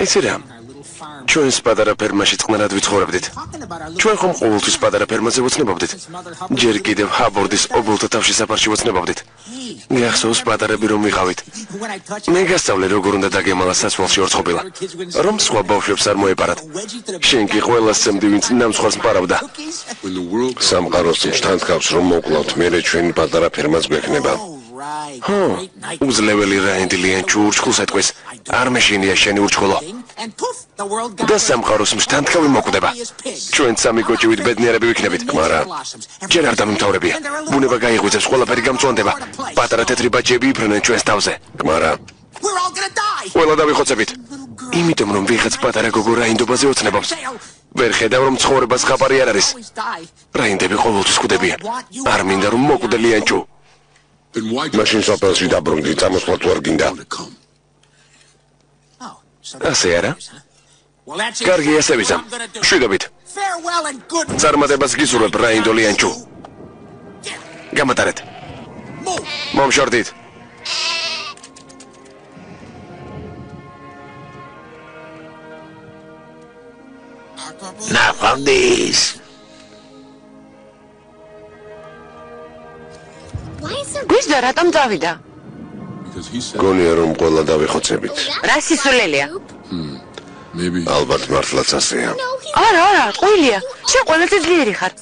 ესე რა, ჩვენს პატარა ფერმაში წყნარად ვიცხოვრებდით. ჩვენ ხომ ყოველთვის პატარა ფერმაზე ვოცნებობდით. ჯერ კიდევ ჰაბორდის ობოლთა თავში საფარში ვოცნებობდით. გახსოვს პატარები რომ ვიყავით. მე გასწავლე როგორ უნდა დაგემალა სასვალში ორწყობილა, რომ სხვა ბავშვებს არ მოეპარათ. შენ კი ყველას წემდი, ვინც ნამსხვრას მყარავდა. სამყაროს მშთან თქავს რომ მოკლავთ, მერე ჩვენი პატარა ფერმაც გვექნება. უძლეველი რაინდი ლიენჩუ ურჩხულს ეთქვის. არ მეშინია შენი ურჩხულო. და სამყაროს მშთან თქვი მოკვდება. ჩვენ სამი კოჭივით ბედნიერები ვიქნებით. მარა ჯერ არ დამიმთავრებია. ბუნება გაიღვიძებს, ყველაფერი გამწვანდება. პატარა თეთრი ბაჭიები იფრენენ ჩვენს თავზე. მარა ყველა დავიხოცებით. იმიტომ რომ ვიღაც პატარა გოგო რაინდობაზე ოცნებობს. ვერ ხედავ რომ ცხოვრებას ხაპარი არ არის. რაინდები ყოველთვის კვდებიან. არ მინდა რომ მოკვდე ლიენჩუ. მაშინ სოფელში დაბრუნდი, წამოსვლა თუ არ გინდა? ასე არა? კარგი, ასე ვიზამ. შვიდობით. წარმატებას გისურვებ, რაინდო ლიენჩუ. გამატარეთ. მომშორდით. ნახვამდის. გვიზდა რატომ წავიდა? გონია რომ ყველა დავიხოცებით. რა სისულელია? ალბათ მართლაც ასეა. არა, ტყუილია. შენ ყველაზე ძლიერი ხარ.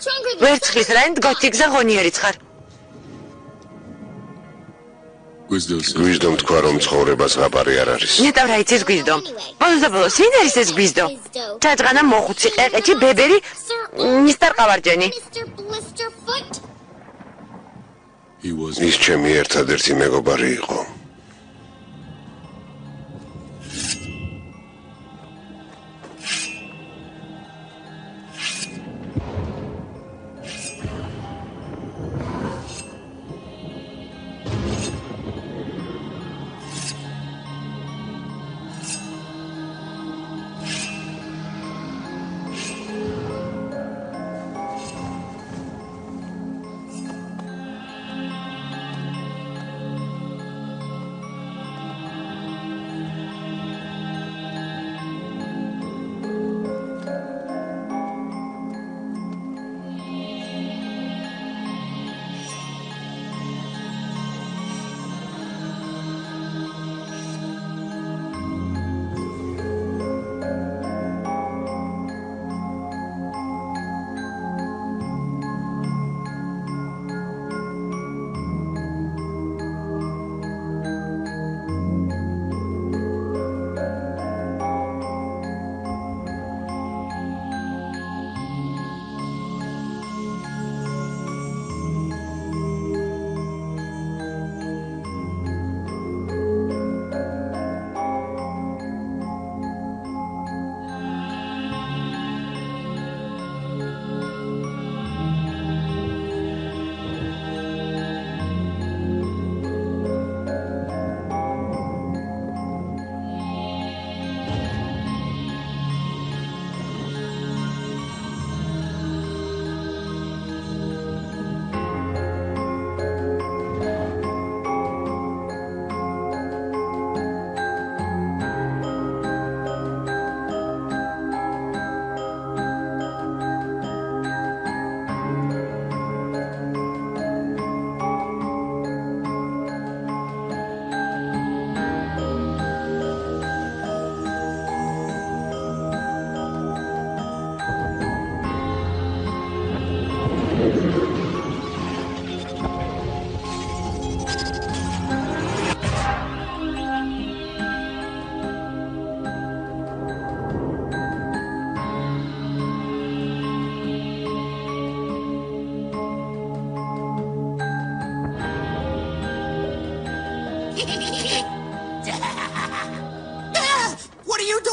ვერცხლის რაინდ გოთიგზა ღონიერიც ხარ. გვიზდომ თქვა რომ ცხოვრებას ხაპარი არ არის. ნეტავ რა იცის გვიზდომ? ბოლოს ვინ არის ეს გვიზდო? ჩაჭყანა მოხუცი ყეყეჭი ბებერი მისტერ ყავარჯენი. ის ჩემი ერთადერთი მეგობარი იყო.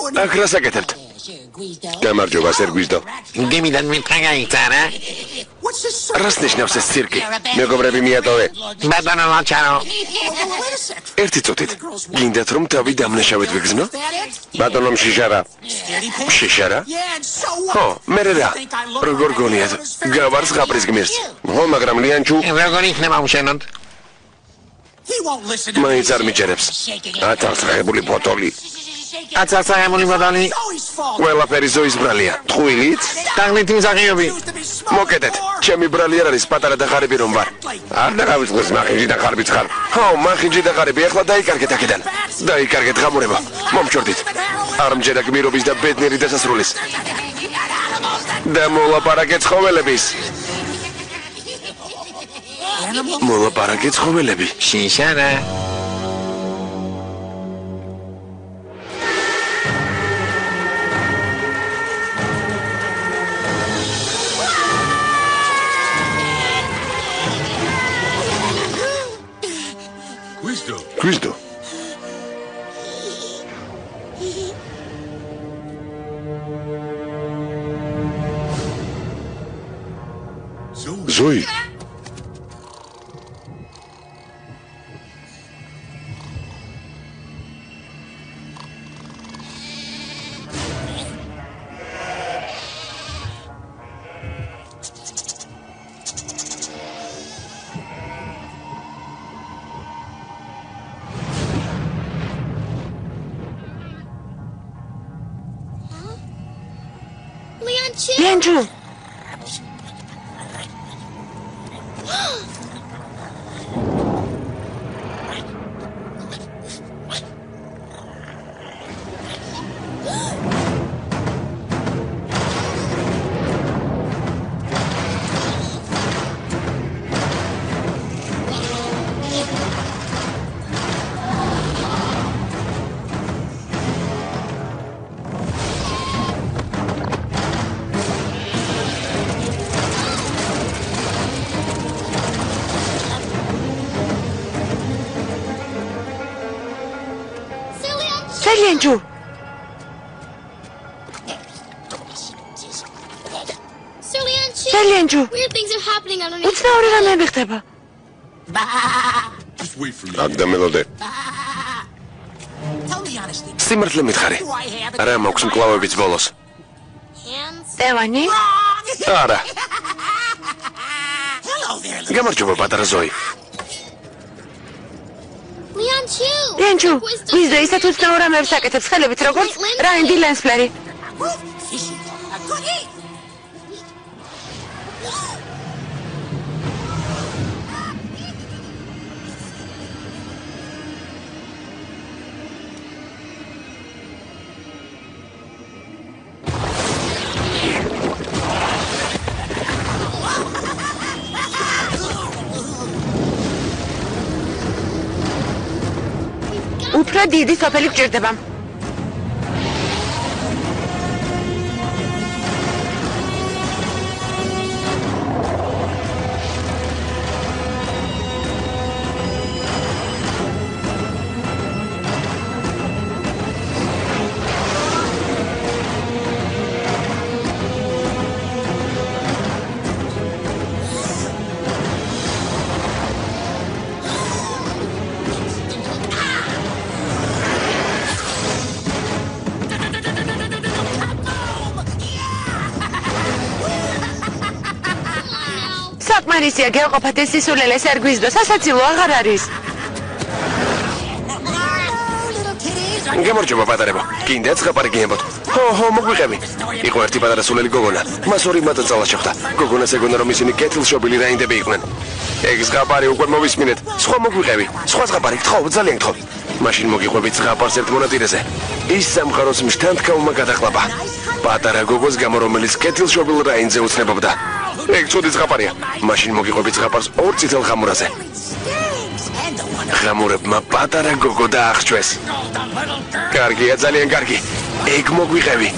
აქ რა საკეთებთ? გამარჯობა, სერგვიზდო. გემიდან მითხრა გაიწარა? რას ნიშნავს ეს ცირკი? მეგობრები მიატოვე. ბატონო ლაჩარო. ერთი წუთით. გინდათ რომ თავი დამნაშავედ ვიგზნო? ბატონო შიშარა. შეშარა? ხო, მე რა? როგორ გონიათ? გავარს ღაპრის გმირს. ხო, მაგრამ ლიანჩუ როგორ იქნება უშენოდ? მაინც არ მიჯერებს. ათასაღებული ბოტოლი. აცაცაღებული ბატონი. ყველაფერი ზოის ბრალია. ტყუილით? ტაღლითი მსახიობი. მოკედეთ. ჩემი ბრალი არ არის პატარა და ხარები რომ ვარ. არ დაგავიწყდეს მახინჯი და ხარბიც ხარ. ხო, მახინჯი და ხარები ახლა დაიკარგეთ აქედან. დაიკარგეთ ღამურება. მომჩორდით. არ მჯერა გმირობის და ბედნიერი დასასრულის. და მოლაპარაკეთ ცხოველების. მოლაპარაკეთ ცხოველები. შიშარა. გვიზდო. ზოი. ლიანჩუ. ლიანჩუ. ლიანჩუ. უცნაური რამეები ხდება. აქ დამელოდე. სიმართლე მითხარი. რა მაქვს მკლავებიც ბოლოს? ტევანი? არა. გამარჯობა პატარა ზოი. ლიანჩუ, გვიზდო ისეთ უცნაურ რამეებს აკეთებს ხელებით როგორც რაინდი ლენსფლერი. უფრო დიდი სოფელი გჭირდება. საკმარისია გეყოფათ ეს სისულელე სერგვიზდო, სასაცილო აღარ არის. გამარჯობა პატარებო. გინდათ ზღაპარი გიემბოთ. ხო, მოგვიყევი. იყო ერთი პატარა სულელი გოგონა. მას ორი მატაწალა შეხვდა. გოგონას ეგონა რომ ისინი კეთილშობილი რაინდები იყვნენ. ეგ ზღაპარი უკვე მოვისმინეთ. სხვა მოგვიყევი. სხვა ზღაპარი გთხოვ, ძალიან გთხოვ. მაშინ მოგიყვებით ზღაპარს ერთ მონადირეზე. ის სამყაროს მშთანთქავმა გადაყლაპა. პატარა გოგოს გამო რომელიც კეთილშობილ რაინდზე უცნებობდა. ეგ ცუდი ზღაპარია. მაშინ მოგიყვებით ზღაპარს ორ წითელ ღამურაზე. ღამურებმა პატარა გოგო დაახშვეს. კარგია, ძალიან კარგი. ეგ მოგვიყევი.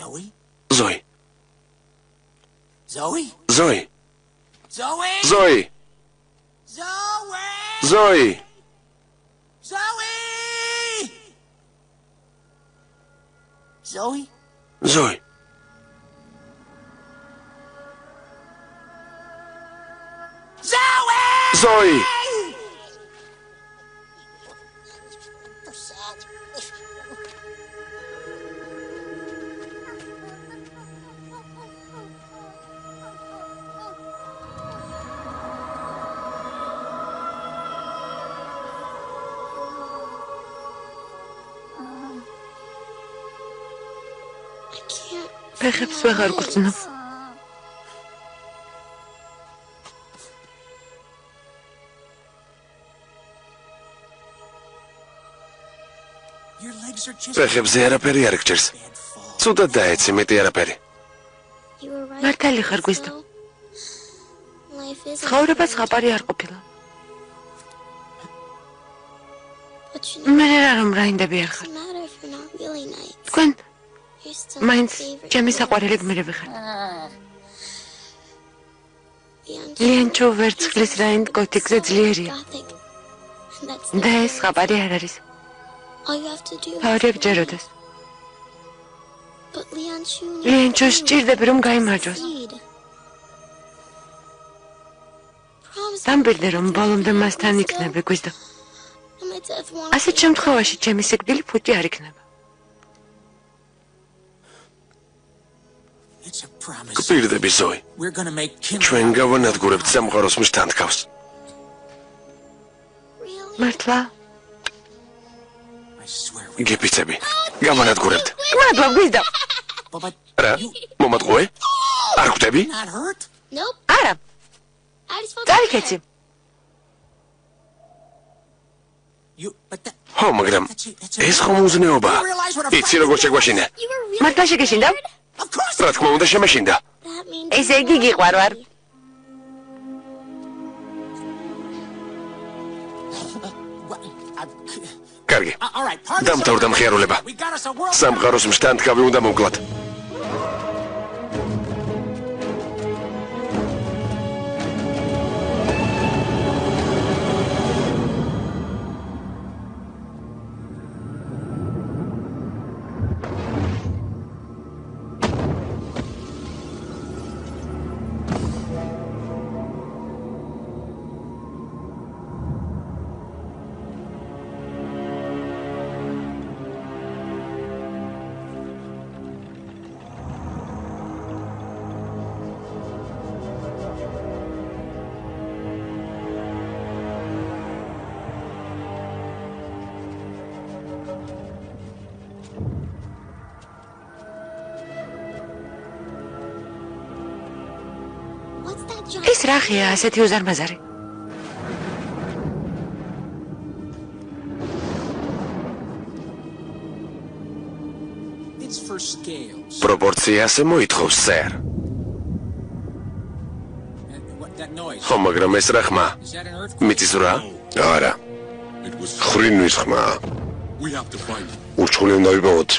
ზოი. Zoe? ზოი. Zoe? ზოი. Zoe? ზოი. Zoe? Zoe? ზოი. Zoe! ზოი. ფეხებს ვეღარ გრძნობ. Your legs are just ფეხებზე არაფერი არ გჭირს. ცუდად დაეცი მეტი არაფერი. მართალი ხარ გვიზდო. ცხოვრება ზღაპარი არ ყოფილა. მე რა რომ რაინდები არ ხარ. თქვენ მაინც ჩემი საყვარელი გმირები ხართ. ლიენჩო ვერცხლის რაინდ გოთიკზე ძლიერია. და ეს ზღაპარი არ არის. თავი გჯეროდეს. ლიენჩო სჭირდები რომ გაიმარჯვოს. დამბირდე რომ ბოლომდე მასთან იქნები გვიზდო. ასეთ შემთხვევაში ჩემი სიკვდილი ფუჭი არ იქნება. It's a promise. გპირდები ზოი. We're gonna make Kim. ჩვენ გავანადგურებთ სამყაროს მშთანთქავს. მართლა? I swear we. გეპიცები. გავანადგურებთ. მადლობა გვიზდო. But რა? მომატყუე? არ ხვდები? not hurt? არა, წარიქეცი. But that. ხო, მაგრამ ეს ხომ უზნეობაა. იცი როგორ შეგვაშინე? მართლა შეგეშინდა? Of course. რა თქმა უნდა შემაშინდა. ესე იგი გიყვარვარ. კარგი. All right. Pardon. დამთავრდა მხიარულება. We got us a world. სამყაროს მშთანთქავი უნდა მოვკლათ. ეს რა ხია ასეთი უზარმაზარი? It's for scales. პროპორციაზე მოითხოვს სერ. And what that noise? ხო, მაგრამ ეს რა ხმა? Is that an earthquake? მიწის რა? არა, ხრინვის ხმა. ურჩხული უნდა ვიპოვოთ.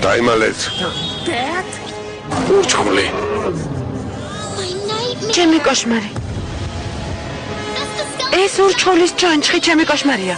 დაიმალეთ. ურჩხული. ჩემი კოშმარი. ეს ურჩხულის ჩონჩხი ჩემი კოშმარია.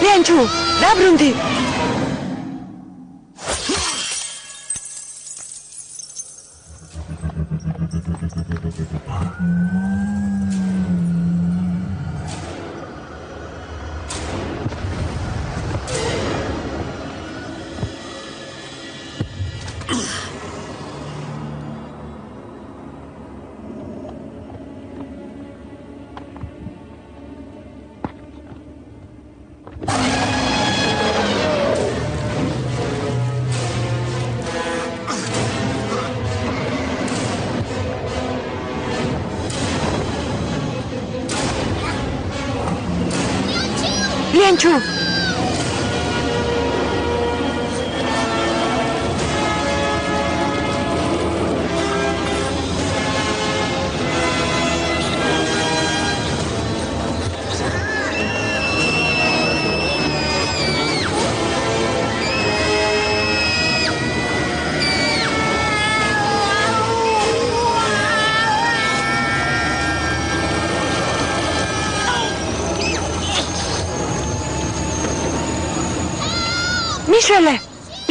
ლიანჩუ, დაბრუნდი. ლიანჩუ. მიშველე,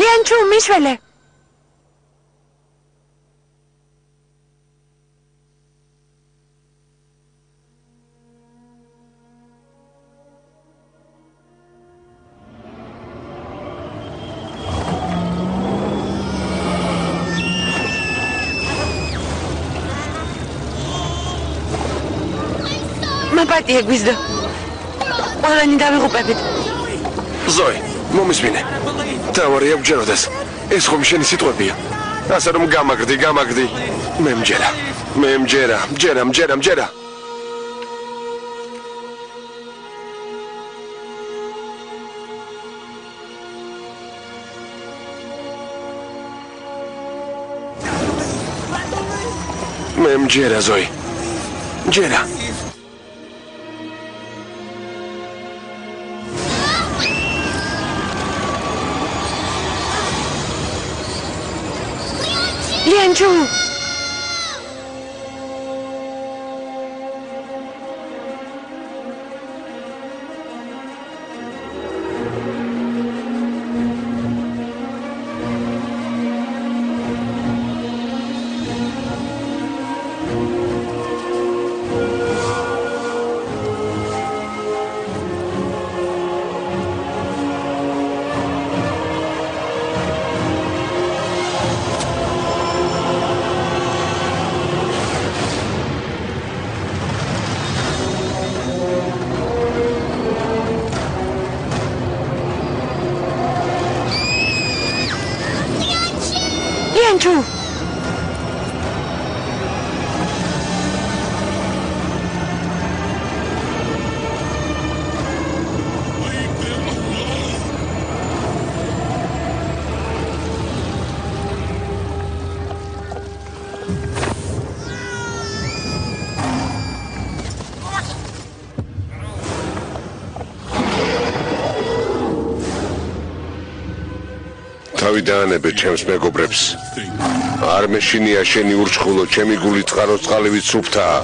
ლიანჩუ, მიშველე. მაპატია გვიზდა. ყველანი დავიღუპებით. ზოი, მომისმინე. დავარი აღჯეროდეს. ეს ხომ შენი სიტყვებია. ასე რომ გამაგრდი. მე მჯერა. მე მჯერა, ზოი. მჯერა. ლიანჩუ. ლიანჩუ. თავი დაანებეთ ჩემს მეგობრებს. არ მეშინია შენი ურჩხულო, ჩემი გული წყაროს წყალივით სუფთაა.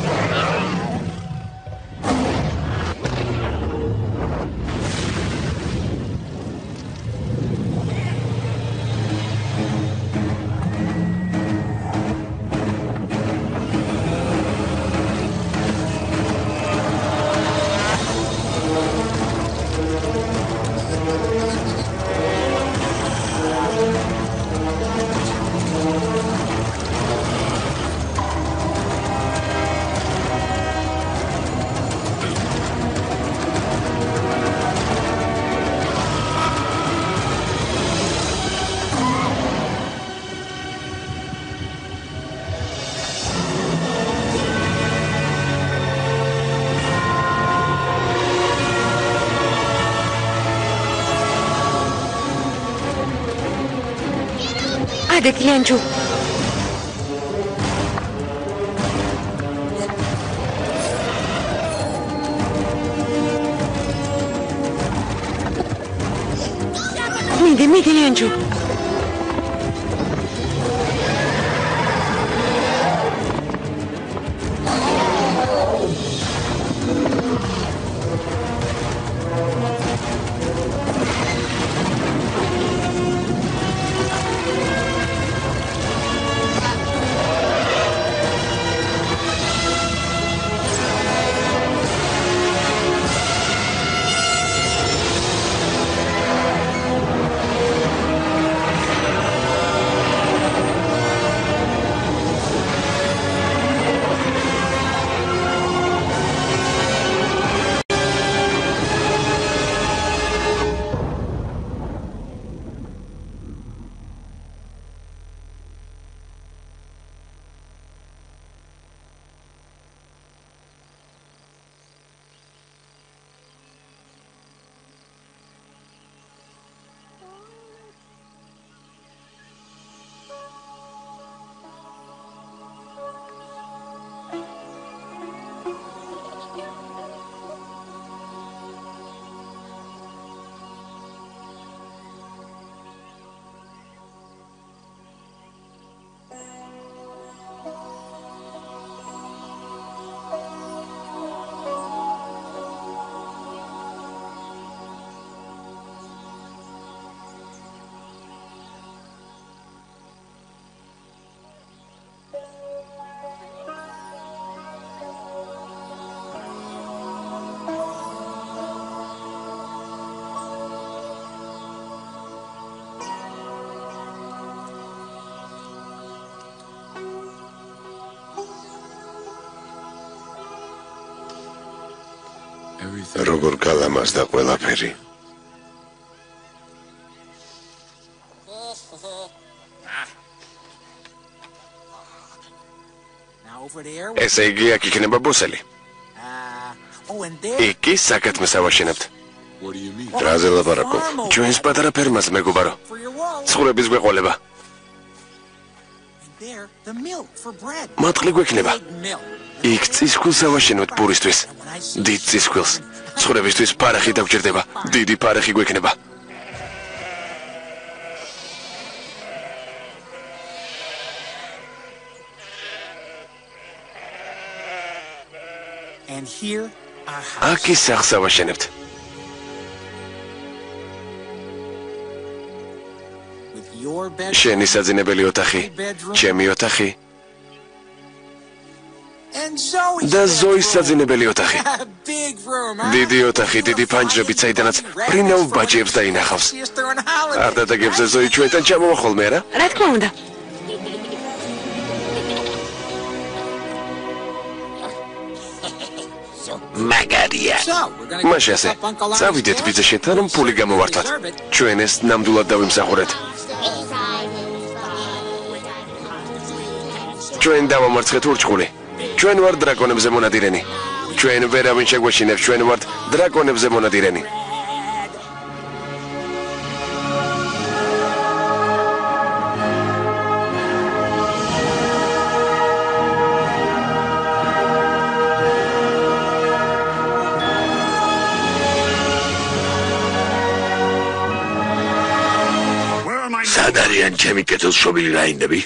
მივიდეთ ლიანჩუ. მიდი ლიანჩუ. როგორ გალამაზდა ყველაფერი. ესე იგი აქ იქნება ბოსელი. იქ ის საკეთმეს ავაშენებთ. რაზე ლაპარაკობ? ჩვენს პატარა ფერმას მეგობარო. ცხოვრების გვეყოლება. მატყლი გვექნება. იქ წისქვილს ავაშენებთ პურისთვის. დიდ წისქვილს. ცხოვრებისთვის ფარახი დაგჭირდება. დიდი ფარახი გვექნება. აქ ის სახლს ავაშენებთ. შენი საძინებელი ოთახი, ჩემი ოთახი და ზოის საძინებელი ოთახი. დიდი ოთახი, დიდი ფანჯრებით, საიდანაც ფრინავ ბაჭიებს დაინახავს. არ დადაგებზე ზოი ჩვენთან ჩამოვა ხოლმე, არა? რა თქმა უნდა. მაგარია. მაშინ ასე, წავიდეთ ბიძაშენთან, რომ ფული გამოვართვათ. ჩვენ ეს ნამდვილად დავიმსახურეთ. ჩვენ დავამარცხეთ ურჩხული. ჩვენ ვართ დრაკონებზე მონადირენი. ჩვენ ვერავინ შეგვეშინებს, ჩვენ ვართ დრაკონებზე მონადირენი. სად არიან ჩემი კეთილშობილი რაინდები?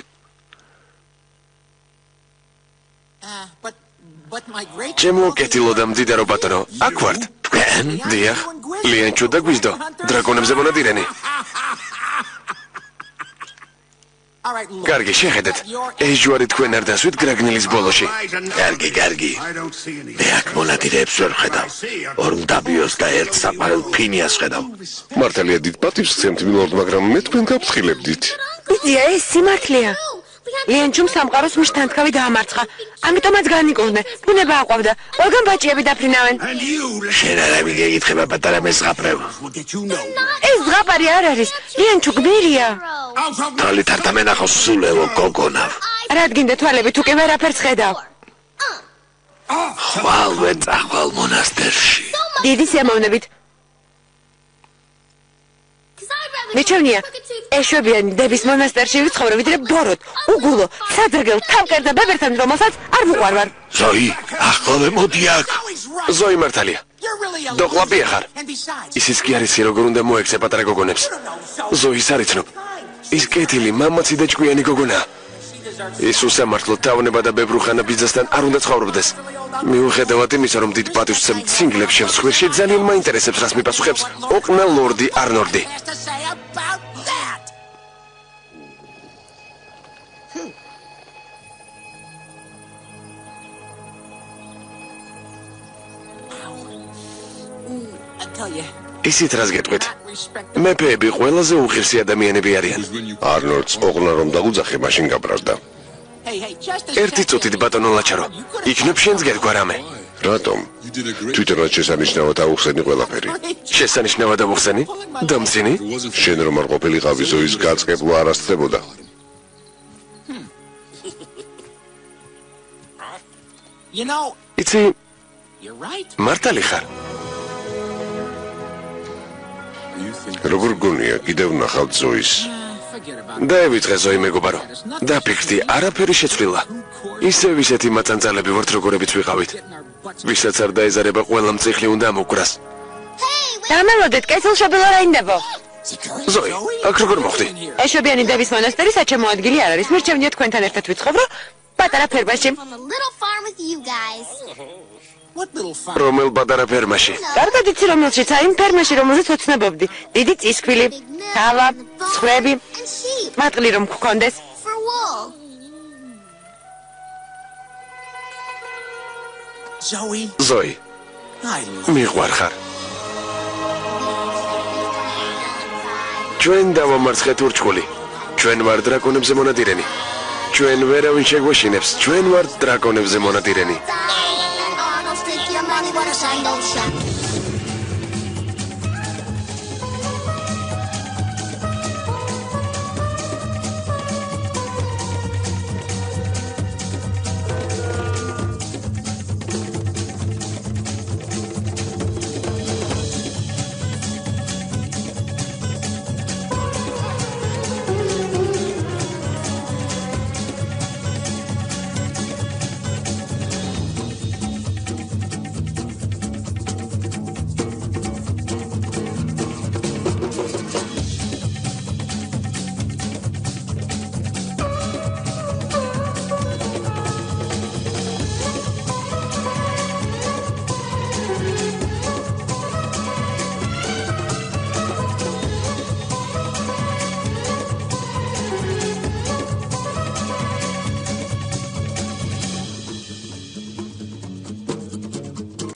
ჩემო კეთილო და მდიდარო ბატონო, აქ ვართ. თქვენ? დიახ, ლიანჩუ და გვიზდო, დრაკონებზე მონადირენი. კარგი, შეხედეთ. ეს ჯვარი თქვენ არ დასვით გრაგნილის ბოლოში. კარგი. მე აქ მონადირეებს ვერ ხედავ. ორ მდაბიოს და ერთ საყარელ ფინიას ხედავ. მართალია დიდ პატივს გცემთ მილორდ, მაგრამ მე თქვენ გავსხილებდით. ბიძია, ეს სიმართლეა. ლიანჩუმ სამყაროს მშთანთქავი დაამარცხა. ამიტომაც განიკურნე. ბუნება აყვავდა. ყველგან ბაჭიები დაფრინავენ. შენ არავინ გეკითხება პატარა მეზღაპრევ. ეს ზღაპარი არ არის. ლიანჩუ გმირია. თვალით არ დამენახავს სულელო გოგონავ. რადგინდა თვალები თუ კი ვერაფერს ხედავ. ხვალ ვერ წახვალ მონასტერში. დიდი სიამოვნებით. მიჩვენია ეშვებიანი დების მონასტერში ვიცხოვრე ვიდრე ბოროტ, უგულო, საძრგელ, თავკერდა ბებერთან რომელსაც არ ვუყვარვარ. ზოი, ახლავე მოდი აქ. ზოი მართალია. დოყლაპია ხარ. ისიც კი არის როგორ უნდა მოექცე პატარა გოგონებს. ზოის არ იცნობ. ის კეთილი, მამაცი და ჭკვიანი გოგონაა. ის უსამართლო თავნება და ბებრუხანა ბიძასთან არ უნდა ცხოვრობდეს. მიუხედავად იმისა, რომ დიდ პატივს სცემ ცინგლებს შენ სხვერში, ძალიან მაინტერესებს, რას მიპასუხებს ოკნა ლორდი არნორდი. ისიც რას გეტყვით? მეფეები ყველაზე უხირსი ადამიანები არიან. არნოლდს ოღონდ რომ დაგუძახე, მაშინ გაბრაზდა. ერთი წუთით ბატონო ლაჩარო, იქნებ შენს გერგვა რამე. რატომ? თვითონაც შესანიშნავად აუხსენი ყველაფერი. შესანიშნავად აუხსენი? დამცინი? შენ რომ არ ყოფილიყავი ზოის გაწყებლა არ ასწრებოდა. იცი, მართალი ხარ. როგორ გონია, კიდევ ნახავთ ზოის? დაევიწყე ზოი მეგობარო. დაფიქრდი, არაფერი შეცვლილა. ისევ ისეთი მაწანწალები ვართ როგორებიც ვიყავით. ვისაც არ დაეზარება ყველა მწიხლი უნდა მოკვრას. დამელოდეთ, კეთილშობილო რაინდებო. ზოი, აქ როგორ მოხდი? ეშვებიანი დების მონასტერი საჩემო ადგილი არ არის. მირჩევნია თქვენთან ერთად ვიცხოვრო პატარა ფერმაში. რომელ პატარა ფერმაში? კარგად იცი რომელშიც, აი იმ ფერმაში რომელზეც ოცნებობდი. დიდი წისქვილი, თავა, ცხვრები, მატყლი რომ გქონდეს. ზოი, მიყვარხარ. ჩვენ დავამარცხეთ ურჩხული. ჩვენ ვარ დრაკონებზე მონადირენი. ჩვენ ვერავინ შეგვეშინებს. ჩვენ ვართ დრაკონებზე მონადირენი. Take your money, what a sign, don't shop.